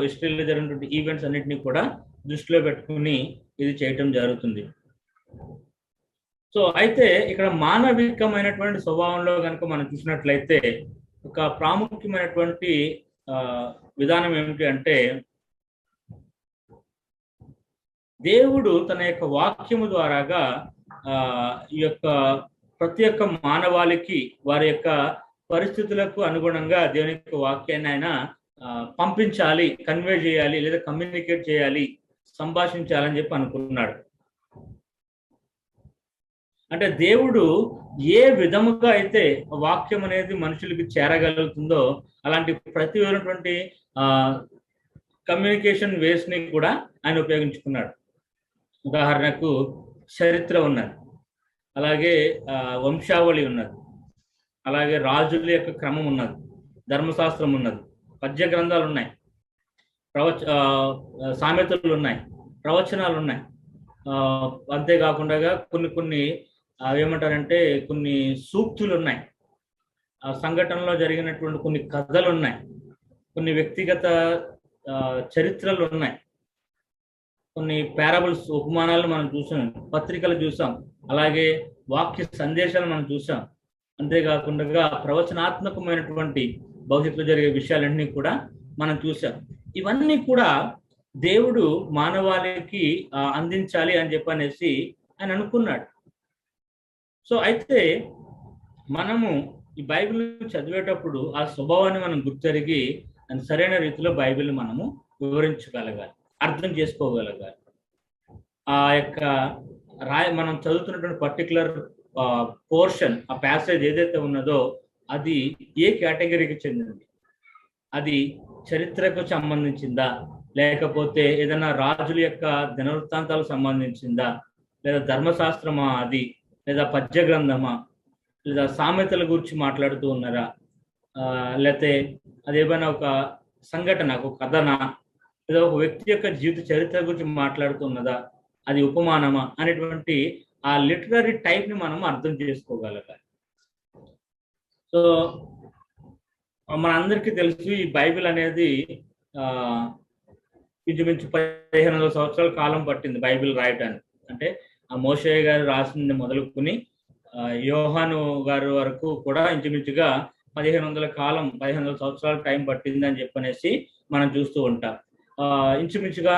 జరిగినటువంటి ఈవెంట్స్ అన్నిటినీ కూడా దృష్టిలో పెట్టుకుని ఇది చేయటం జరుగుతుంది. సో అయితే ఇక్కడ మానవికమైనటువంటి స్వభావంలో కనుక మనం చూసినట్లయితే ఒక ప్రాముఖ్యమైనటువంటి విధానం ఏమిటి అంటే దేవుడు తన యొక్క వాక్యము ద్వారాగా ఈ యొక్క ప్రతి ఒక్క మానవాళికి వారి యొక్క పరిస్థితులకు అనుగుణంగా దేవుని యొక్క వాక్యాన్ని ఆయన పంపించాలి, కన్వే చేయాలి, లేదా కమ్యూనికేట్ చేయాలి, సంభాషించాలని చెప్పి అనుకున్నాడు. అంటే దేవుడు ఏ విధముగా అయితే వాక్యం అనేది మనుషులకి చేరగలుగుతుందో అలాంటి ప్రతి విధమైనటువంటి కమ్యూనికేషన్ వేస్ ని కూడా ఆయన ఉపయోగించుకున్నాడు. ఉదాహరణకు చరిత్ర ఉన్నది, అలాగే వంశావళి ఉన్నది, అలాగే రాజుల యొక్క క్రమం ఉన్నది, ధర్మశాస్త్రం ఉన్నది, పద్య గ్రంథాలు ఉన్నాయి, సామెతలు ఉన్నాయి, ప్రవచనాలు ఉన్నాయి. అంతేకాకుండా కొన్ని ఏమంటారంటే కొన్ని సూక్తులు ఉన్నాయి, సంఘటనలో జరిగినటువంటి కొన్ని కథలు ఉన్నాయి, కొన్ని వ్యక్తిగత చరిత్రలు ఉన్నాయి, కొన్ని పారాబుల్స్ ఉపమానాలు మనం చూసాం, పత్రికలు చూసాం, అలాగే వాక్య సందేశాలు మనం చూసాం. అంతేకాకుండా ప్రవచనాత్మకమైనటువంటి భవిష్యత్తులో జరిగే విషయాలన్నీ కూడా మనం చూసాం. ఇవన్నీ కూడా దేవుడు మానవాళికి అందించాలి అని చెప్పనేసి ఆయన అనుకున్నాడు. సో అయితే మనము ఈ బైబిల్ చదివేటప్పుడు ఆ స్వభావాన్ని మనం గుర్తెరిగి దాని సరైన రీతిలో బైబిల్ మనము వివరించగలగాలి, అర్థం చేసుకోగలగాలి. ఆ యొక్క మనం చదువుతున్నటువంటి పర్టికులర్ పోర్షన్, ఆ ప్యాసేజ్ ఏదైతే ఉన్నదో అది ఏ కేటగిరీకి చెందింది, అది చరిత్రకు సంబంధించిందా, లేకపోతే ఏదైనా రాజుల యొక్క దినవృత్తాంతాలకు సంబంధించిందా, లేదా ధర్మశాస్త్రమా అది, లేదా పద్య గ్రంథమా, లేదా సామెతల గురించి మాట్లాడుతూ ఉన్నారా, లేకపోతే అదేమైనా ఒక సంఘటన, ఒక కథనా, లేదా ఒక వ్యక్తి యొక్క జీవిత చరిత్ర గురించి మాట్లాడుతున్నదా, అది ఉపమానమా అనేటువంటి ఆ లిటరరీ టైప్ ని మనం అర్థం చేసుకోగలగాలి. సో మనందరికీ తెలుసు ఈ బైబిల్ అనేది ఇంచుమించు 1500 సంవత్సరాల కాలం పట్టింది బైబిల్ రాయటానికి. అంటే ఆ మోషే గారు రాసింది మొదలుకొని యోహాను గారి వరకు కూడా ఇంచుమించుగా 1500 సంవత్సరాల టైం పట్టింది అని చెప్పనేసి మనం చూస్తూ ఉంటాం. ఇంచుమించుగా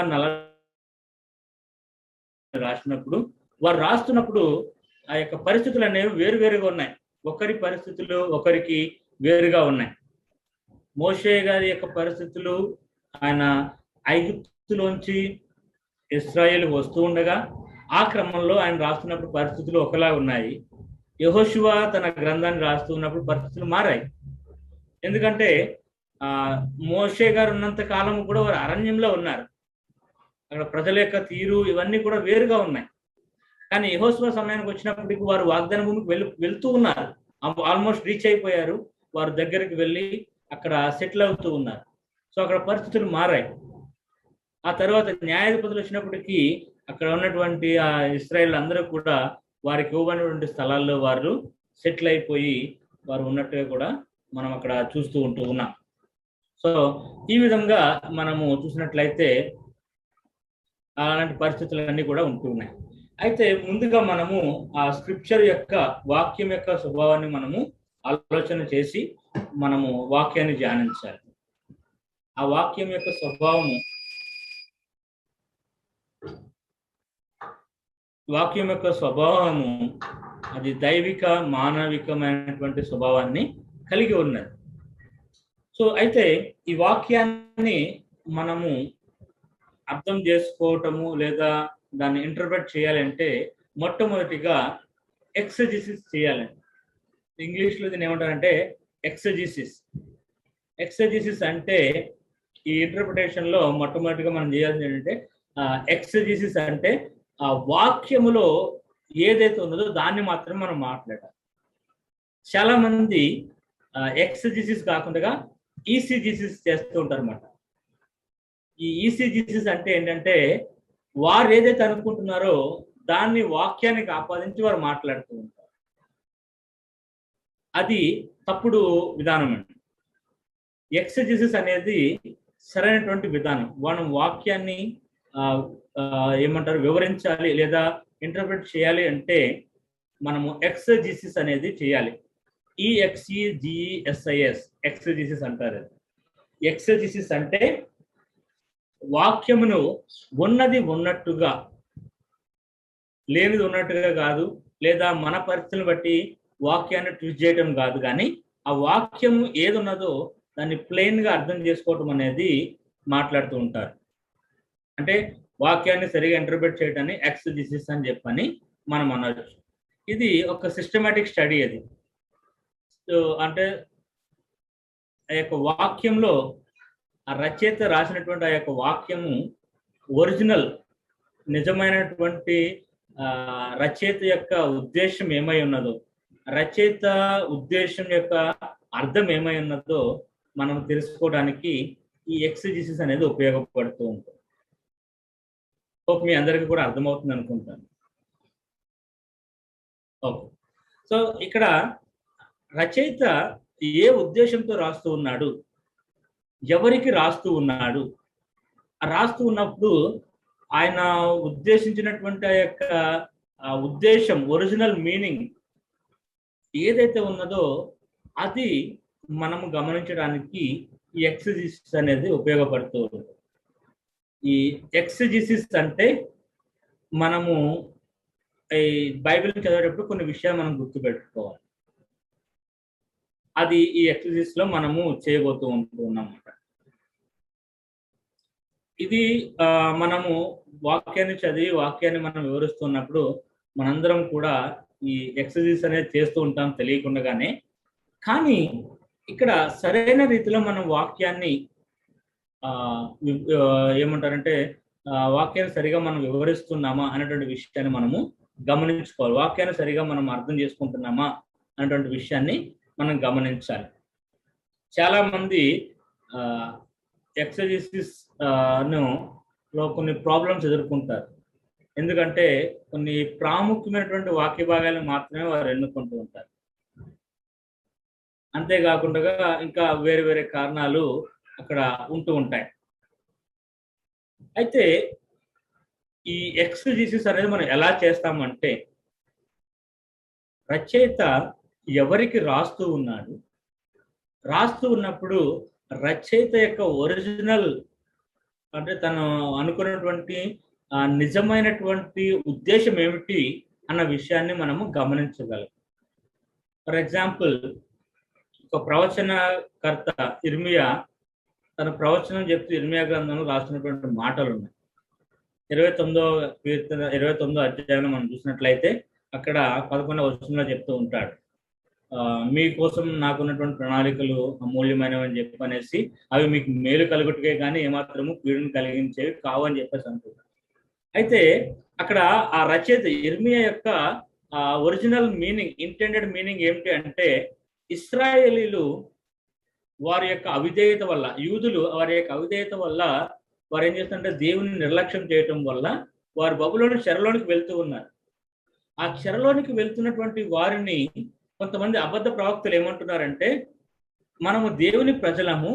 రాసినప్పుడు వారు రాస్తున్నప్పుడు ఆ యొక్క పరిస్థితులు అనేవి వేరువేరుగా ఉన్నాయి. ఒకరి పరిస్థితులు ఒకరికి వేరుగా ఉన్నాయి. మోషే గారి యొక్క పరిస్థితులు, ఆయన ఐగుప్తులోంచి ఇశ్రాయేలు వస్తూ ఉండగా ఆ క్రమంలో ఆయన రాస్తున్నప్పుడు పరిస్థితులు ఒకలా ఉన్నాయి. యెహోషువ తన గ్రంథాన్ని రాస్తున్నప్పుడు పరిస్థితులు మారాయి. ఎందుకంటే మోషే గారు ఉన్నంత కాలం కూడా వారు అరణ్యంలో ఉన్నారు. అక్కడ ప్రజల యొక్క తీరు ఇవన్నీ కూడా వేరుగా ఉన్నాయి. కానీ యెహోషువ సమయానికి వచ్చినప్పటికి వారు వాగ్దాన భూమికి వెళ్తూ ఉన్నారు, ఆల్మోస్ట్ రీచ్ అయిపోయారు. వారు దగ్గరికి వెళ్ళి అక్కడ సెటిల్ అవుతూ ఉన్నారు. సో అక్కడ పరిస్థితులు మారాయి. ఆ తర్వాత న్యాయాధిపతులు వచ్చినప్పటికీ అక్కడ ఉన్నటువంటి ఆ ఇశ్రాయేల్ అందరూ కూడా వారికి ఇవ్వబడినటువంటి స్థలాల్లో వారు సెటిల్ అయిపోయి వారు ఉన్నట్టుగా కూడా మనం అక్కడ చూస్తూ ఉంటూ ఉన్నాం. సో ఈ విధంగా మనము చూసినట్లయితే అలాంటి పరిస్థితులన్నీ కూడా ఉంటూ ఉన్నాయి. అయితే ముందుగా మనము ఆ స్క్రిప్చర్ యొక్క వాక్యం యొక్క స్వభావాన్ని మనము ఆలోచన చేసి మనము వాక్యాన్ని ధ్యానించాలి. ఆ వాక్యం యొక్క స్వభావము, వాక్యం యొక్క స్వభావము అది దైవిక మానవికమైనటువంటి స్వభావాన్ని కలిగి ఉన్నది. సో అయితే ఈ వాక్యాన్ని మనము అర్థం చేసుకోవటము లేదా దాన్ని ఇంటర్ప్రెట్ చేయాలంటే మొట్టమొదటిగా ఎక్సెజిసిస్ చేయాలండి. ఇంగ్లీష్లో దీన్ని ఏమంటారంటే ఎక్సెజిసిస్. ఎక్సెజిసిస్ అంటే ఈ ఇంటర్ప్రిటేషన్ లో మొట్టమొదటిగా మనం చేయాల్సింది ఏంటంటే ఎక్సెజిసిస్ అంటే ఆ వాక్యములో ఏదైతే ఉన్నదో దాన్ని మాత్రమే మనం మాట్లాడాలి. చాలా మంది ఎక్సెజిసిస్ కాకుండా ఈసీజిసిస్ చేస్తూ ఉంటారు అన్నమాట. ఈ ఈసీజిసిస్ అంటే ఏంటంటే వారు ఏదైతే అనుకుంటున్నారో దాన్ని వాక్యానికి ఆపాదించి వారు మాట్లాడుతూ ఉంటారు. అది తప్పుడు విధానం అండి. ఎక్సెజిసిస్ అనేది సరైనటువంటి విధానం. మనం వాక్యాన్ని ఏమంటారు వివరించాలి లేదా ఇంటర్ప్రిట్ చేయాలి అంటే మనము ఎక్సెజిసిస్ అనేది చేయాలి. EXEGESIS ఎక్సెజిసిస్ అంటారు. ఎక్సెజిసిస్ అంటే వాక్యమును ఉన్నది ఉన్నట్టుగా, లేనిది ఉన్నట్టుగా కాదు, లేదా మన పరిస్థితులను బట్టి వాక్యాన్ని ట్విస్ట్ చేయడం కాదు, కానీ ఆ వాక్యము ఏది ఉన్నదో దాన్ని ప్లెయిన్ గా అర్థం చేసుకోవటం అనేది మాట్లాడుతూ ఉంటారు. అంటే వాక్యాన్ని సరిగా ఇంటర్ప్రిట్ చేయడాన్ని ఎక్సెజిసిస్ అని చెప్పని మనం అనవచ్చు. ఇది ఒక సిస్టమేటిక్ స్టడీ. అది అంటే ఆ యొక్క వాక్యంలో ఆ రచయిత రాసినటువంటి ఆ యొక్క వాక్యము ఒరిజినల్ నిజమైనటువంటి రచయిత యొక్క ఉద్దేశం ఏమై ఉన్నదో, రచయిత ఉద్దేశం యొక్క అర్థం ఏమై ఉన్నదో మనం తెలుసుకోవడానికి ఈ ఎక్సెజిసిస్ అనేది ఉపయోగపడుతూ ఉంటుంది. మీ అందరికీ కూడా అర్థమవుతుంది అనుకుంటాను. ఓకే, సో ఇక్కడ రచయిత ఏ ఉద్దేశంతో రాస్తూ ఉన్నాడు, ఎవరికి రాస్తూ ఉన్నాడు, రాస్తూ ఉన్నప్పుడు ఆయన ఉద్దేశించినటువంటి ఆ యొక్క ఉద్దేశం, ఒరిజినల్ మీనింగ్ ఏదైతే ఉన్నదో అది మనము గమనించడానికి ఈ ఎక్సెజిసిస్ అనేది ఉపయోగపడుతూ ఉంటుంది. ఈ ఎక్సెజిసిస్ అంటే మనము ఈ బైబిల్ చదివేటప్పుడు కొన్ని విషయాలు మనం గుర్తుపెట్టుకోవాలి. అది ఈ ఎక్సెజిసిస్ లో మనము చేయబోతూ ఉంటున్నమాట. ఇది మనము వాక్యాన్ని చదివి వాక్యాన్ని మనం వివరిస్తున్నప్పుడు మనందరం కూడా ఈ ఎక్సెజిసిస్ అనేది చేస్తూ ఉంటాం తెలియకుండానే. కానీ ఇక్కడ సరైన రీతిలో మనం వాక్యాన్ని ఏమంటారంటే వాక్యాన్ని సరిగా మనం వివరిస్తున్నామా అనేటువంటి విషయాన్ని మనము గమనించుకోవాలి. వాక్యాన్ని సరిగా మనం అర్థం చేసుకుంటున్నామా అనేటువంటి విషయాన్ని మనం గమనించాలి. చాలా మంది ఎక్సెజిసిస్ లో కొన్ని ప్రాబ్లమ్స్ ఎదుర్కొంటారు. ఎందుకంటే కొన్ని ప్రాముఖ్యమైనటువంటి వాక్య భాగాలను మాత్రమే వారు ఎన్నుకుంటూ ఉంటారు. అంతేకాకుండా ఇంకా వేరే వేరే కారణాలు అక్కడ ఉంటూ ఉంటాయి. అయితే ఈ ఎక్సెజిసిస్ అనేది మనం ఎలా చేస్తామంటే రచయిత ఎవరికి రాస్తూ ఉన్నాడు, రాస్తూ ఉన్నప్పుడు రచయిత యొక్క ఒరిజినల్ అంటే తను అనుకున్నటువంటి నిజమైనటువంటి ఉద్దేశం ఏమిటి అన్న విషయాన్ని మనము గమనించగలం. ఫర్ ఎగ్జాంపుల్, ఒక ప్రవచనకర్త ఇర్మియా తన ప్రవచనం చెప్తూ ఇర్మియా గ్రంథంలో రాసినటువంటి మాటలు ఉన్నాయి. 29వ అధ్యాయంలో మనం చూసినట్లయితే అక్కడ 11వ వచనంలో చెప్తూ ఉంటాడు, మీకోసం నాకున్నటువంటి ప్రణాళికలు అమూల్యమైనవి అని చెప్పనేసి అవి మీకు మేలు కలుగుటకే కానీ ఏమాత్రము కీడును కలిగించేవి కావు అని చెప్పేసి అంటున్నాడు. అయితే అక్కడ ఆ రచయిత ఇర్మియా యొక్క ఒరిజినల్ మీనింగ్, ఇంటెండెడ్ మీనింగ్ ఏమిటి అంటే ఇశ్రాయేలీలు వారి యొక్క అవిధేయత వల్ల, యూదులు వారి యొక్క అవిధేయత వల్ల వారు ఏం చేస్తారంటే దేవుని నిర్లక్ష్యం చేయటం వల్ల వారు బబులోని చెరలోనికి వెళ్తూ ఉన్నారు. ఆ చెరలోనికి వెళ్తున్నటువంటి వారిని కొంతమంది అబద్ధ ప్రవక్తలు ఏమంటున్నారంటే మనము దేవుని ప్రజలము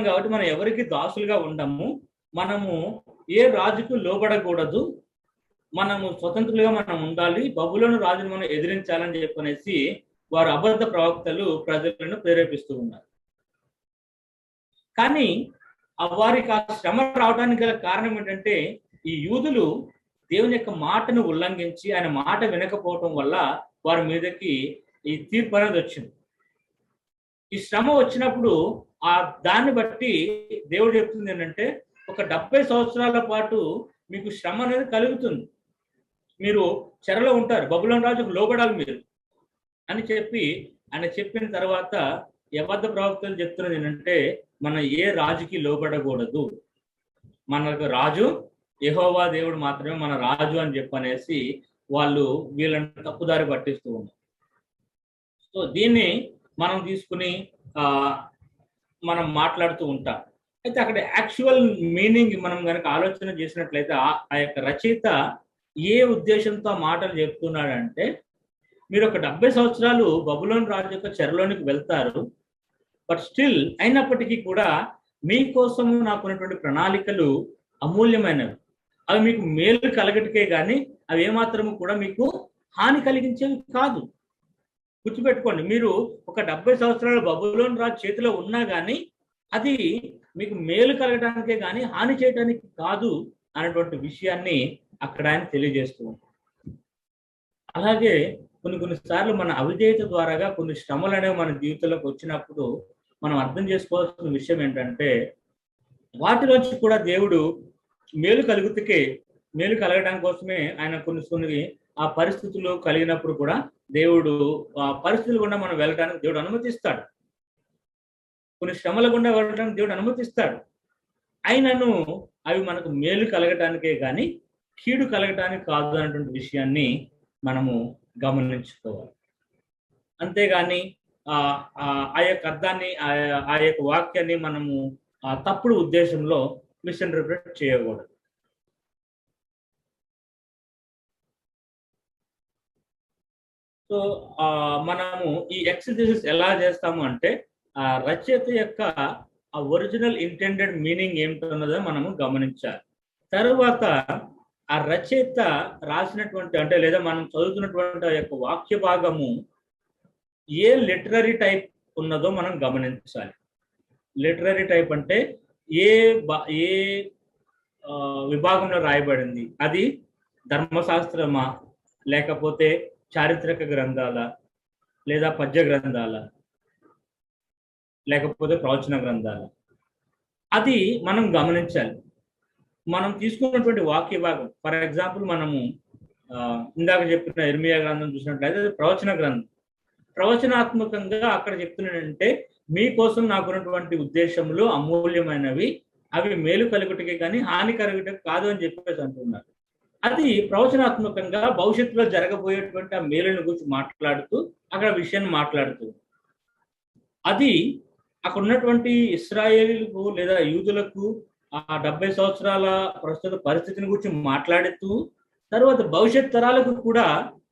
కాబట్టి మనం ఎవరికి దాసులుగా ఉండము, మనము ఏ రాజుకు లోబడకూడదు, మనము స్వతంత్రులుగా మనం ఉండాలి, బబులోను రాజును మనం ఎదిరించాలని చెప్పనేసి వారు అబద్ధ ప్రవక్తలు ప్రజలను ప్రేరేపిస్తూ ఉన్నారు. కానీ వారికి ఆ శ్రమ రావడానికి గల కారణం ఏంటంటే ఈ యూదులు దేవుని యొక్క మాటను ఉల్లంఘించి ఆయన మాట వినకపోవటం వల్ల వారి మీదకి ఈ తీర్పు అనేది వచ్చింది. ఈ శ్రమ వచ్చినప్పుడు దాన్ని బట్టి దేవుడు చెప్తుంది ఏంటంటే ఒక 70 సంవత్సరాల పాటు మీకు శ్రమ అనేది కలుగుతుంది, మీరు చెరలో ఉంటారు, బబులోను రాజుకు లోబడాలి మీరు అని చెప్పి ఆయన చెప్పిన తర్వాత యవద్ద ప్రవక్తలు చెప్తున్నది ఏంటంటే మనం ఏ రాజుకి లోబడకూడదు, మనకు రాజు యెహోవా దేవుడు మాత్రమే మన రాజు అని చెప్పనేసి వాళ్ళు వీళ్ళని తప్పుదారి పట్టిస్తూ ఉన్నారు. సో దీన్ని మనం తీసుకుని మనం మాట్లాడుతూ ఉంటాం. అయితే అక్కడ యాక్చువల్ మీనింగ్ మనం కనుక ఆలోచన చేసినట్లయితే ఆ యొక్క రచయిత ఏ ఉద్దేశంతో మాటలు చెప్తున్నాడంటే మీరు ఒక 70 సంవత్సరాలు బబులోను రాజు యొక్క చెరలోనికి వెళ్తారు, బట్ స్టిల్ అయినప్పటికీ కూడా మీకోసము నాకున్నటువంటి ప్రణాళికలు అమూల్యమైనవి, అవి మీకు మేలు కలగటికే కానీ అవి ఏమాత్రము కూడా మీకు హాని కలిగించేవి కాదు. గుర్తుపెట్టుకోండి, మీరు ఒక 70 సంవత్సరాలు బబులోను రాజు చేతిలో ఉన్నా కానీ అది మీకు మేలు కలగడానికే కానీ హాని చేయడానికి కాదు అనేటువంటి విషయాన్ని అక్కడ ఆయన తెలియజేస్తూ ఉంటారు. అలాగే కొన్ని సార్లు మన అవిధేయత ద్వారాగా కొన్ని శ్రమలు అనేవి మన జీవితంలోకి వచ్చినప్పుడు మనం అర్థం చేసుకోవాల్సిన విషయం ఏంటంటే వాటిలోంచి కూడా దేవుడు మేలు కలగడానికి కోసమే ఆయన కొన్ని ఆ పరిస్థితులు కలిగినప్పుడు కూడా దేవుడు ఆ పరిస్థితులు గుండా మనం వెళ్ళడానికి దేవుడు అనుమతిస్తాడు, కొన్ని శ్రమల గుండా వెళ్ళడానికి దేవుడు అనుమతిస్తాడు. అయినను అవి మనకు మేలు కలగటానికే కానీ కీడు కలగటానికి కాదు అనేటువంటి విషయాన్ని మనము గమనించుకోవాలి. అంతేగాని ఆ యొక్క అర్థాన్ని ఆ యొక్క వాక్యాన్ని మనము తప్పుడు ఉద్దేశంలో మిస్ఇంటర్ప్రిట్ చేయకూడదు. సో మనము ఈ ఎక్సెజెసిస్ ఎలా చేస్తాము అంటే రచయిత యొక్క ఆ ఒరిజినల్ ఇంటెండెడ్ మీనింగ్ ఏమిటన్నదో మనము గమనించాలి. తరువాత ఆ రచయిత రాసినటువంటి అంటే లేదా మనం చదువుతున్నటువంటి ఆ యొక్క వాక్య భాగము ఏ లిటరరీ టైప్ ఉన్నదో మనం గమనించాలి. లిటరరీ టైప్ అంటే ఏ విభాగంలో రాయబడింది, అది ధర్మశాస్త్రమా లేకపోతే చారిత్రక గ్రంథాల లేదా పద్య గ్రంథాల లేకపోతే ప్రవచన గ్రంథాల, అది మనం గమనించాలి. మనం తీసుకున్నటువంటి వాక్య భాగం ఫర్ ఎగ్జాంపుల్ మనము ఇందాక చెప్పిన ఇర్మియా గ్రంథం చూసినట్లయితే ప్రవచన గ్రంథం, ప్రవచనాత్మకంగా అక్కడ చెప్తున్నాడంటే మీకోసం నాకున్నటువంటి ఉద్దేశములు అమూల్యమైనవి, అవి మేలు కలుగుటకే కానీ హాని కలుగుటకు కాదు అని చెప్పేసి అంటున్నారు. అది ప్రవచనాత్మకంగా భవిష్యత్తులో జరగబోయేటువంటి ఆ మేలుని గురించి మాట్లాడుతూ అక్కడ విషయాన్ని మాట్లాడుతూ, అది అక్కడ ఉన్నటువంటి ఇశ్రాయేలీలకు లేదా యూదులకు ఆ 70 సంవత్సరాల ప్రస్తుత పరిస్థితిని గురించి మాట్లాడుతూ తర్వాత భవిష్యత్ తరాలకు కూడా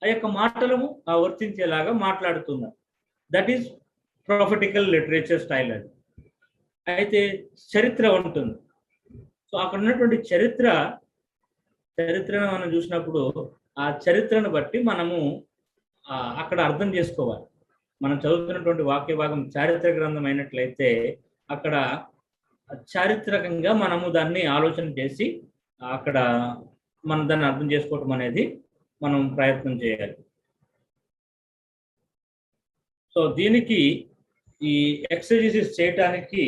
ఆ యొక్క మాటలను వర్తించేలాగా మాట్లాడుతున్నారు. That is prophetical literature style. అది అయితే చరిత్ర ఉంటుంది. సో అక్కడ ఉన్నటువంటి చరిత్రను మనం చూసినప్పుడు ఆ చరిత్రను బట్టి మనము అక్కడ అర్థం చేసుకోవాలి. మనం చదువుతున్నటువంటి వాక్య భాగం చారిత్ర గ్రంథం అయినట్లయితే అక్కడ చారిత్రకంగా మనము దాన్ని ఆలోచన చేసి అక్కడ మనం దాన్ని అర్థం చేసుకోవటం అనేది మనం ప్రయత్నం చేయాలి. సో దీనికి ఈ ఎక్సర్సైజెస్ చేయటానికి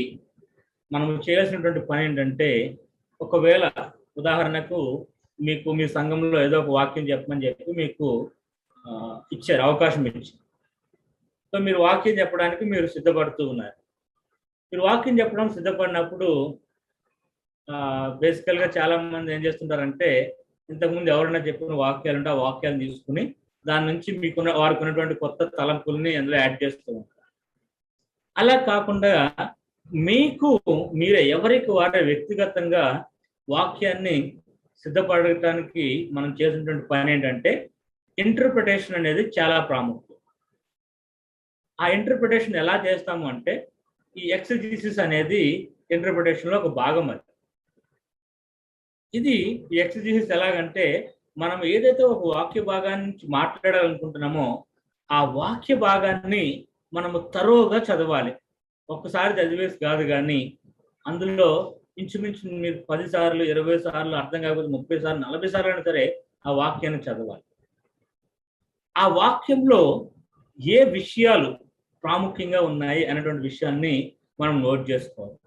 మనం చేయాల్సినటువంటి పని ఏంటంటే, ఒకవేళ ఉదాహరణకు మీకు మీ సంఘంలో ఏదో ఒక వాక్యం చెప్పమని చెప్పి మీకు ఇచ్చారు, అవకాశం ఇచ్చారు. సో మీరు వాక్యం చెప్పడానికి మీరు సిద్ధపడుతూ ఉన్నారు. మీరు వాక్యం చెప్పడానికి సిద్ధపడినప్పుడు బేసికల్గా చాలా మంది ఏం చేస్తుంటారంటే ఇంతకుముందు ఎవరైనా చెప్పిన వాక్యాలు ఉంటే ఆ వాక్యాలను తీసుకుని దాని నుంచి వారికి ఉన్నటువంటి కొత్త తలంపుల్ని అందులో యాడ్ చేస్తూ ఉంటారు. అలా కాకుండా మీరే ఎవరికి వారే వ్యక్తిగతంగా వాక్యాన్ని సిద్ధపడటానికి మనం చేసినటువంటి పని ఏంటంటే ఇంటర్ప్రిటేషన్ అనేది చాలా ప్రాముఖ్యం. ఆ ఇంటర్ప్రిటేషన్ ఎలా చేస్తాము అంటే ఈ ఎక్సెజెసిస్ అనేది ఇంటర్ప్రిటేషన్లో ఒక భాగం. అది ఇది ఈ ఎక్సెజెసిస్ ఎలాగంటే మనం ఏదైతే ఒక వాక్య భాగాన్ని మాట్లాడాలనుకుంటున్నామో ఆ వాక్య భాగాన్ని మనము తరోగా చదవాలి. ఒక్కసారి చదివేసి కాదు, కానీ అందులో ఇంచుమించు మీరు 10 సార్లు 20 సార్లు అర్థం కాకపోతే 30 సార్లు 40 సార్లు అయినా సరే ఆ వాక్యాన్ని చదవాలి. ఆ వాక్యంలో ఏ విషయాలు ప్రాముఖ్యంగా ఉన్నాయి అనేటువంటి విషయాన్ని మనం నోట్ చేసుకోవాలి.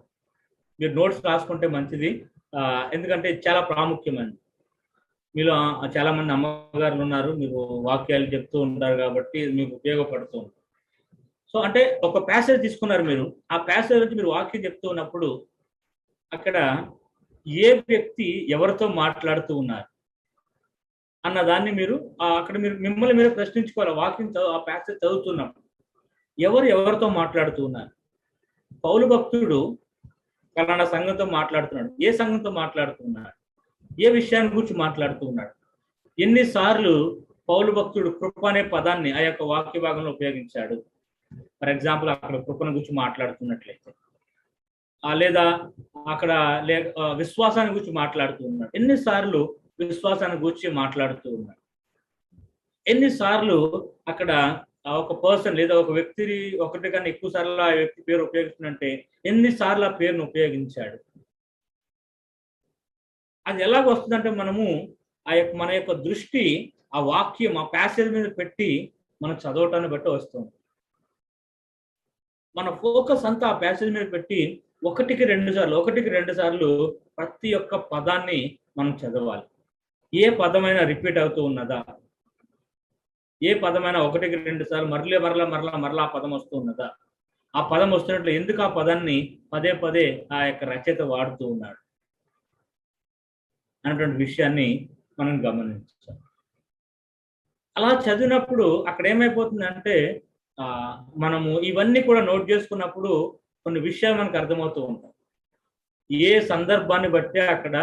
మీరు నోట్స్ రాసుకుంటే మంచిది. ఎందుకంటే చాలా ప్రాముఖ్యమైనది. మీలో చాలా మంది అమ్మగారులు ఉన్నారు, మీరు వాక్యాలు చెప్తూ ఉంటారు కాబట్టి మీకు ఉపయోగపడుతూ ఉంటుంది. సో అంటే ఒక ప్యాసేజ్ తీసుకున్నారు మీరు, ఆ ప్యాసేజ్ నుంచి మీరు వాక్యం చెప్తూ ఉన్నప్పుడు అక్కడ ఏ వ్యక్తి ఎవరితో మాట్లాడుతూ ఉన్నారు అన్న దాన్ని మీరు అక్కడ మీరు మిమ్మల్ని మీరు ప్రశ్నించుకోవాలి. వాక్యం ఆ ప్యాసేజ్ చదువుతున్నప్పుడు ఎవరితో మాట్లాడుతూ ఉన్నారు. పౌలు భక్తుడు ఫలానా సంఘంతో మాట్లాడుతున్నాడు, ఏ సంఘంతో మాట్లాడుతున్నాడు, ఏ విషయాన్ని గురించి మాట్లాడుతూ ఉన్నాడు, ఎన్నిసార్లు పౌలు భక్తుడు కృప అనే పదాన్ని ఆ యొక్క వాక్య భాగంలో ఉపయోగించాడు. ఫర్ ఎగ్జాంపుల్ అక్కడ కృపను గురించి మాట్లాడుతున్నట్లయితే, లేదా అక్కడ విశ్వాసాన్ని గురించి మాట్లాడుతూ ఉన్నాడు, ఎన్నిసార్లు విశ్వాసాన్ని గురించి మాట్లాడుతూ ఉన్నాడు, ఎన్నిసార్లు అక్కడ ఒక పర్సన్ లేదా ఒక వ్యక్తి ఒకటి కన్నా ఎక్కువ సార్లు ఆ వ్యక్తి పేరు ఉపయోగిస్తున్నట్టే ఎన్నిసార్లు ఆ పేరును ఉపయోగించాడు. అది ఎలాగ వస్తుందంటే మనము మన యొక్క దృష్టి ఆ వాక్యం ఆ ప్యాసేజ్ మీద పెట్టి మనం చదవటాన్ని బట్టి వస్తుంది. మన ఫోకస్ అంతా ఆ ప్యాసేజ్ మీద పెట్టి ఒకటికి రెండు సార్లు ప్రతి ఒక్క పదాన్ని మనం చదవాలి. ఏ పదమైనా రిపీట్ అవుతూ ఉన్నదా, ఏ పదమైనా ఒకటికి 2 సార్లు మరలా ఆ పదం వస్తూ ఉన్నదా, ఆ పదం వస్తున్నట్లు ఎందుకు ఆ పదాన్ని పదే పదే ఆ యొక్క రచయిత వాడుతూ ఉన్నాడు అన్నటువంటి విషయాన్ని మనం గమనించాలి. అలా చదివినప్పుడు అక్కడ ఏమైపోతుందంటే మనము ఇవన్నీ కూడా నోట్ చేసుకున్నప్పుడు కొన్ని విషయాలు మనకు అర్థమవుతూ ఉంటాయి. ఏ సందర్భాన్ని బట్టి అక్కడ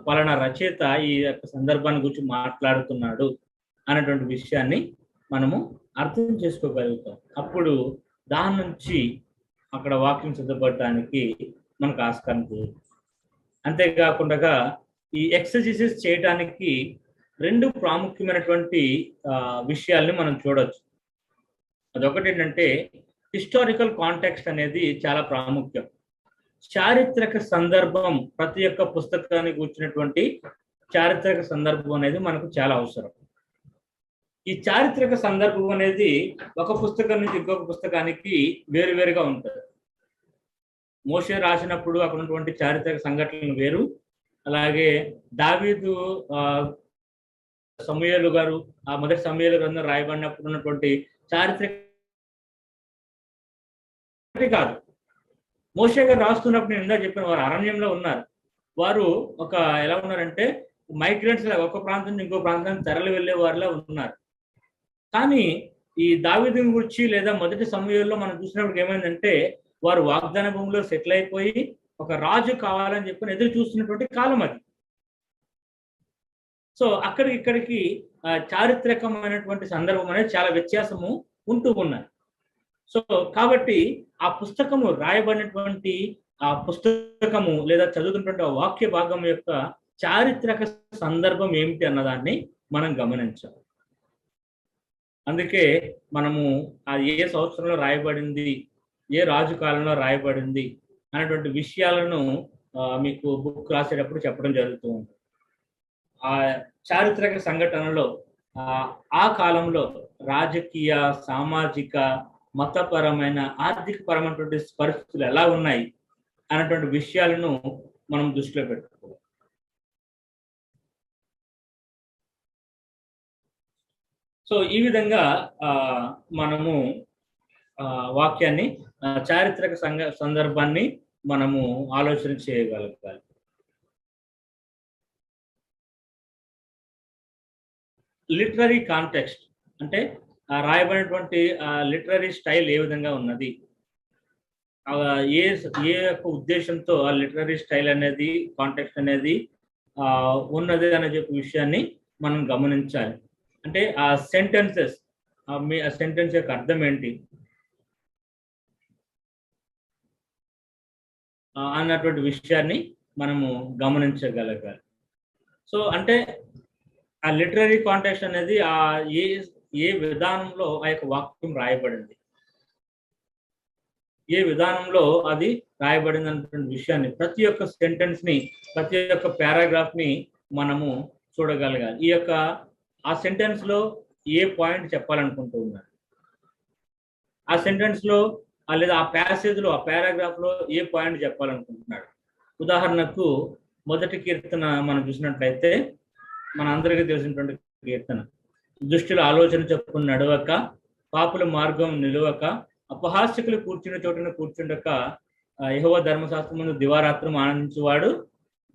పలానా రచయిత ఈ యొక్క సందర్భాన్ని గురించి మాట్లాడుతున్నాడు అనేటువంటి విషయాన్ని మనము అర్థం చేసుకోగలుగుతాం. అప్పుడు దాని నుంచి అక్కడ వాక్యం సిద్ధపడటానికి మనకు ఆస్కారం లేదు. అంతేకాకుండా ఈ ఎక్సర్సైజెస్ చేయడానికి 2 ప్రాముఖ్యమైనటువంటి విషయాల్ని మనం చూడొచ్చు. అదొకటి ఏంటంటే హిస్టారికల్ కాంటెక్స్ట్ అనేది చాలా ప్రాముఖ్యం. చారిత్రక సందర్భం, ప్రతి ఒక్క పుస్తకానికి వచ్చినటువంటి చారిత్రక సందర్భం అనేది మనకు చాలా అవసరం. ఈ చారిత్రక సందర్భం అనేది ఒక పుస్తకం నుంచి ఇంకొక పుస్తకానికి వేరువేరుగా ఉంటుంది. మోషే రాసినప్పుడు అక్కడ ఉన్నటువంటి చారిత్రక సంఘటనలు వేరు, అలాగే దావీదు సమూయేలు గారు ఆ మొదటి సమూయేలు గ్రంథం రాయబడినప్పుడు ఉన్నటువంటి చారిత్రక కాదు. మోషే గారు రాస్తున్నప్పుడు నేను ఇందాక చెప్పిన వారు అరణ్యంలో ఉన్నారు. వారు ఒక ఎలా ఉన్నారంటే మైగ్రెంట్స్ లాగా ఒక ప్రాంతం నుంచి ఇంకో ప్రాంతానికి తరలి వెళ్ళే వారిలా ఉన్నారు. కానీ ఈ దావీదుని గురించి లేదా మొదటి సమయంలో మనం చూసినప్పుడు ఏమైందంటే వారు వాగ్దాన భూమిలో సెటిల్ అయిపోయి ఒక రాజు కావాలని చెప్పి ఎదురు చూస్తున్నటువంటి కాలం అది. సో ఇక్కడికి చారిత్రకమైనటువంటి సందర్భం అనేది చాలా వ్యత్యాసము ఉంటూ ఉన్నాయి. సో కాబట్టి ఆ పుస్తకము రాయబడినటువంటి ఆ పుస్తకము లేదా చదువుతున్నటువంటి ఆ వాక్య భాగం యొక్క చారిత్రక సందర్భం ఏమిటి అన్నదాన్ని మనం గమనించాలి. అందుకే మనము అది ఏ సంవత్సరంలో రాయబడింది, ఏ రాజు కాలంలో రాయబడింది అనేటువంటి విషయాలను మీకు బుక్ రాసేటప్పుడు చెప్పడం జరుగుతూ ఉంటుంది. ఆ చారిత్రక సంఘటనలో ఆ కాలంలో రాజకీయ, సామాజిక, మతపరమైన, ఆర్థిక పరమైనటువంటి పరిస్థితులు ఎలా ఉన్నాయి అనేటువంటి విషయాలను మనం దృష్టిలో పెట్టుకోవాలి. సో ఈ విధంగా మనము వాక్యాన్ని చారిత్రక సందర్భాన్ని మనము ఆలోచన చేయగలగాలి. లిటరరీ కాంటెక్స్ట్ అంటే రాయబడినటువంటి లిటరరీ స్టైల్ ఏ విధంగా ఉన్నది, ఏ యొక్క ఉద్దేశంతో ఆ లిటరరీ స్టైల్ అనేది, కాంటెక్స్ట్ అనేది ఉన్నది అనే చెప్పే విషయాన్ని మనం గమనించాలి. అంటే ఆ సెంటెన్సెస్, ఆ సెంటెన్స్ యొక్క అర్థం ఏంటి అన్నటువంటి విషయాన్ని మనము గమనించగలగాలి. సో అంటే ఆ లిటరరీ కాంటెక్స్ట్ అనేది ఏ విధానంలో ఆ యొక్క వాక్యం రాయబడింది, ఏ విధానంలో అది రాయబడింది అన్నటువంటి విషయాన్ని, ప్రతి ఒక్క సెంటెన్స్ ని, ప్రతి ఒక్క పారాగ్రాఫ్ ని మనము చూడగలగాలి. ఈ యొక్క ఆ సెంటెన్స్ లో ఏ పాయింట్ చెప్పాలనుకుంటూ ఉన్నారు, ఆ సెంటెన్స్ లో లేదా ఆ ప్యాసేజ్ లో, ఆ పారాగ్రాఫ్ లో ఏ పాయింట్ చెప్పాలనుకుంటున్నాడు. ఉదాహరణకు మొదటి కీర్తన మనం చూసినట్లయితే మన అందరికీ తెలిసినటువంటి కీర్తన, దుష్టుల ఆలోచన చొప్పున నడవక, పాపుల మార్గం నిలువక, అపహాస్యకులు కూర్చున్న చోటున కూర్చుండక, యెహోవా ధర్మశాస్త్రమును దివారాత్రం ఆనందించువాడు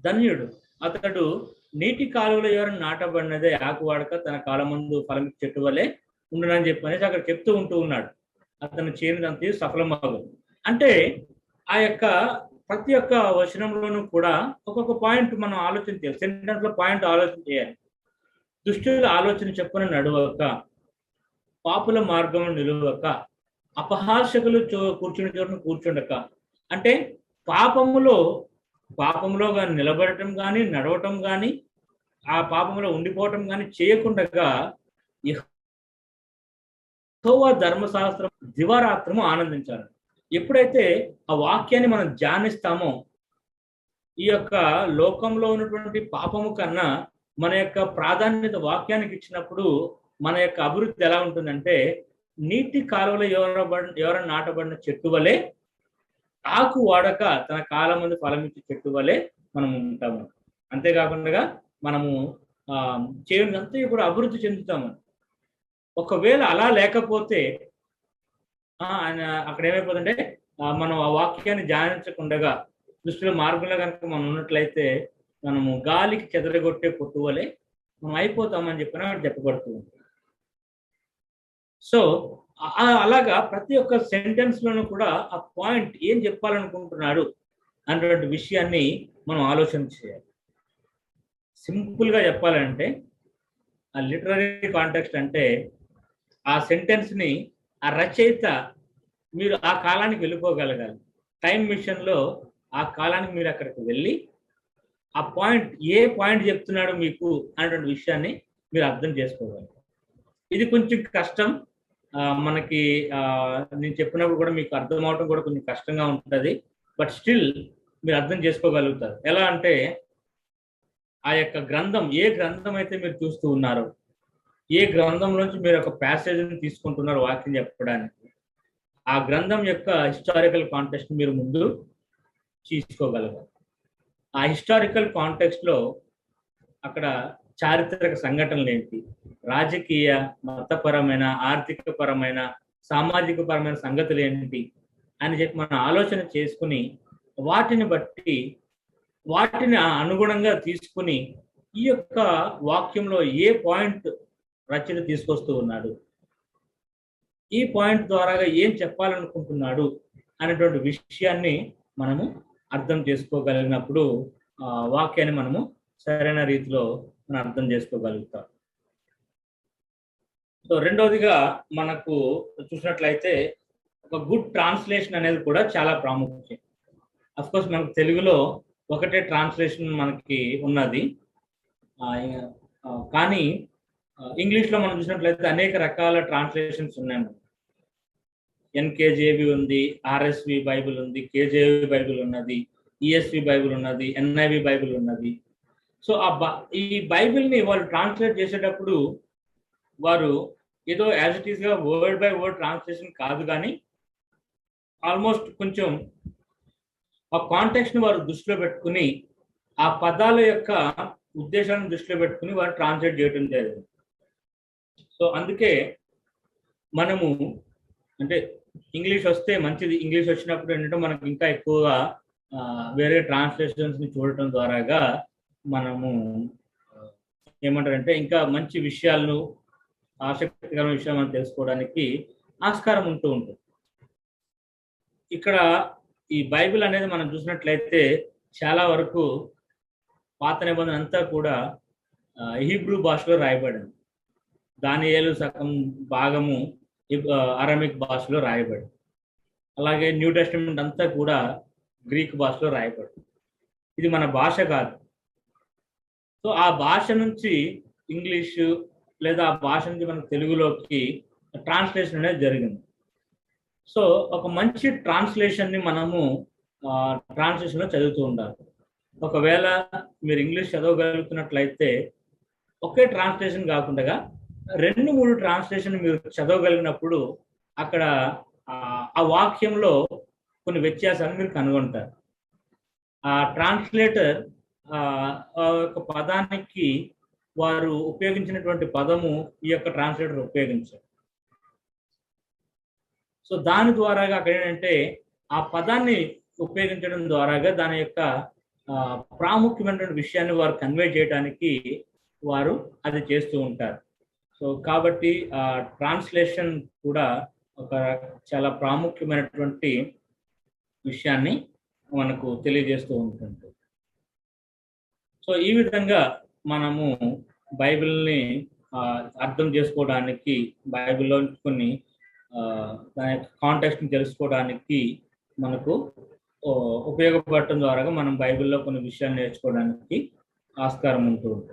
ధన్యుడు. అతడు నీటి కాలువల ఎవరైనా నాటబడినదే ఆకు వాడక తన కాలమందు ఫలం చెట్టు వలె ఉండునని చెప్పనేసి అక్కడ చెప్తూ ఉంటూ ఉన్నాడు. అతను చేయనిదంతా సఫలమగు. అంటే ఆ యొక్క ప్రతి ఒక్క వచనంలోనూ కూడా ఒక్కొక్క పాయింట్ మనం ఆలోచన చేయాలి, సెంటెన్స్ లో పాయింట్ ఆలోచన చేయాలి. దుష్టుల ఆలోచన చెప్పున నడువక, పాపుల మార్గం నిలువక, అపహాస్యకులు కూర్చుని చోటును కూర్చుండక. అంటే పాపములో కానీ నిలబడటం కానీ, నడవటం కానీ, ఆ పాపంలో ఉండిపోవటం కానీ చేయకుండా యెహోవా ధర్మశాస్త్రం దివారాత్రము ఆనందించాలి. ఎప్పుడైతే ఆ వాక్యాన్ని మనం ధ్యానిస్తామో, ఈ యొక్క లోకంలో ఉన్నటువంటి పాపము కన్నా మన యొక్క ప్రాధాన్యత వాక్యానికి ఇచ్చినప్పుడు మన యొక్క అభివృద్ధి ఎలా ఉంటుందంటే, నీటి కాలువలో ఎవరైనా నాటబడిన చెట్టు వలె, ఆకు వాడక తన కాలం ముందు ఫలం ఇచ్చే చెట్టు వలె మనం ఉంటాము. అంతేకాకుండా మనము చేయడంతా కూడా అభివృద్ధి చెందుతాము. ఒకవేళ అలా లేకపోతే అక్కడ ఏమైపోతుందంటే, మనం ఆ వాక్యాన్ని ధ్యానించకుండా దృష్టిలో మార్గంలో కనుక మనం ఉన్నట్లయితే మనము గాలికి చెదరగొట్టే పొట్టు వలె మనం అయిపోతామని చెప్పిన చెప్పబడుతుంది. సో అలాగా ప్రతి ఒక్క సెంటెన్స్ లోనూ కూడా ఆ పాయింట్ ఏం చెప్పాలనుకుంటున్నాడు అన్నటువంటి విషయాన్ని మనం ఆలోచన చేయాలి. సింపుల్ గా చెప్పాలంటే ఆ లిటరరీ కాంటెక్స్ట్ అంటే ఆ సెంటెన్స్ ని ఆ రచయిత మీరు ఆ కాలానికి వెళ్ళిపోగలగాలి. టైం మిషన్ లో ఆ కాలానికి మీరు అక్కడికి వెళ్ళి ఆ పాయింట్ ఏ పాయింట్ చెప్తున్నాడు మీకు అనేటువంటి విషయాన్ని మీరు అర్థం చేసుకోగలరు. ఇది కొంచెం కష్టం, మనకి నేను చెప్పినప్పుడు కూడా మీకు అర్థం అవడం కూడా కొంచెం కష్టంగా ఉంటుంది. బట్ స్టిల్ మీరు అర్థం చేసుకోగలుగుతారు. ఎలా అంటే ఆ యొక్క గ్రంథం, ఏ గ్రంథం అయితే మీరు చూస్తూ ఉన్నారో, ఏ గ్రంథంలోంచి మీరు ఒక ప్యాసేజ్ని తీసుకుంటున్నారు వాక్యం చెప్పడానికి, ఆ గ్రంథం యొక్క హిస్టారికల్ కాంటెక్స్ట్ మీరు ముందు తీసుకోగలగాలి. ఆ హిస్టారికల్ కాంటెక్స్ట్ లో అక్కడ చారిత్రక సంఘటనలు ఏంటి, రాజకీయ, మతపరమైన, ఆర్థిక పరమైన, సామాజిక పరమైన సంగతులు ఏంటి అని చెప్పి మనం ఆలోచన చేసుకుని వాటిని బట్టి వాటిని అనుగుణంగా తీసుకుని ఈ యొక్క వాక్యంలో ఏ పాయింట్ రచన తీసుకొస్తూ ఉన్నాడు, ఈ పాయింట్ ద్వారా ఏం చెప్పాలనుకుంటున్నాడు అనేటువంటి విషయాన్ని మనము అర్థం చేసుకోగలిగినప్పుడు వాక్యాన్ని మనము సరైన రీతిలో మనం అర్థం చేసుకోగలుగుతాం. సో రెండవదిగా మనకు చూసినట్లయితే ఒక గుడ్ ట్రాన్స్లేషన్ అనేది కూడా చాలా ప్రాముఖ్యం. అఫ్ కోర్స్ మనకు తెలుగులో ఒకటే ట్రాన్స్లేషన్ మనకి ఉన్నది, కానీ ఇంగ్లీష్లో మనం చూసినట్లయితే అనేక రకాల ట్రాన్స్లేషన్స్ ఉన్నాయి. ఎన్కేజేవి ఉంది, ఆర్ఎస్వి బైబిల్ ఉంది, కేజేవి బైబిల్ ఉన్నది, ఈఎస్వి బైబిల్ ఉన్నది, ఎన్ఐవి బైబిల్ ఉన్నది. సో ఈ బైబిల్ని వాళ్ళు ట్రాన్స్లేట్ చేసేటప్పుడు వారు ఏదో యాజ్ ఇట్ ఈస్గా వర్డ్ బై వర్డ్ ట్రాన్స్లేషన్ కాదు, కానీ ఆల్మోస్ట్ కొంచెం ఆ కాంటెక్స్ట్ని వారు దృష్టిలో పెట్టుకుని, ఆ పదాల యొక్క ఉద్దేశాలను దృష్టిలో పెట్టుకుని వారు ట్రాన్స్లేట్ చేయడం జరిగింది. సో అందుకే మనము అంటే ఇంగ్లీష్ వస్తే మంచిది, ఇంగ్లీష్ వచ్చినప్పుడు ఏంటంటే మనకు ఇంకా ఎక్కువగా వేరే ట్రాన్స్లేషన్స్ని చూడటం ద్వారాగా మనము ఏమంటారంటే ఇంకా మంచి విషయాలను, ఆసక్తికరమైన విషయాలు మనం తెలుసుకోవడానికి ఆస్కారం ఉంటూ ఉంటుంది. ఇక్కడ ఈ బైబిల్ అనేది మనం చూసినట్లయితే చాలా వరకు పాత నిబంధన అంతా కూడా హీబ్రూ భాషలో రాయబడింది. దానియేలు సగం భాగము అరమిక్ భాషలో రాయబడింది. అలాగే న్యూ టెస్టమెంట్ అంతా కూడా గ్రీక్ భాషలో రాయబడింది. ఇది మన భాష కాదు. సో ఆ భాష నుంచి ఇంగ్లీషు లేదా ఆ భాష నుంచి మన తెలుగులోకి ట్రాన్స్లేషన్ అనేది జరిగింది. సో ఒక మంచి ట్రాన్స్లేషన్ని మనము ట్రాన్స్లేషన్లో చదువుతూ ఉండాలి. ఒకవేళ మీరు ఇంగ్లీష్ చదవగలుగుతున్నట్లయితే ఒకే ట్రాన్స్లేషన్ కాకుండా 2-3 ట్రాన్స్లేషన్ మీరు చదవగలిగినప్పుడు అక్కడ ఆ వాక్యంలో కొన్ని వ్యత్యాసాలు మీరు కనుగొంటారు. ఆ ట్రాన్స్లేటర్ ఒక పదానికి వారు ఉపయోగించినటువంటి పదము ఈ యొక్క ట్రాన్స్లేటర్ ఉపయోగించారు. సో దాని ద్వారాగా అక్కడ ఏంటంటే ఆ పదాన్ని ఉపయోగించడం ద్వారాగా దాని యొక్క ప్రాముఖ్యమైనటువంటి విషయాన్ని వారు కన్వే చేయడానికి వారు అది చేస్తూ ఉంటారు. సో కాబట్టి ట్రాన్స్లేషన్ కూడా ఒక చాలా ప్రాముఖ్యమైనటువంటి విషయాన్ని మనకు తెలియజేస్తూ ఉంటుంది. సో ఈ విధంగా మనము బైబిల్ని అర్థం చేసుకోవడానికి, బైబిల్లో కొన్ని దాని యొక్క కాంటెక్స్ట్ని తెలుసుకోవడానికి మనకు ఉపయోగపడటం ద్వారా మనం బైబిల్లో కొన్ని విషయాలు నేర్చుకోవడానికి ఆస్కారం ఉంటుంది.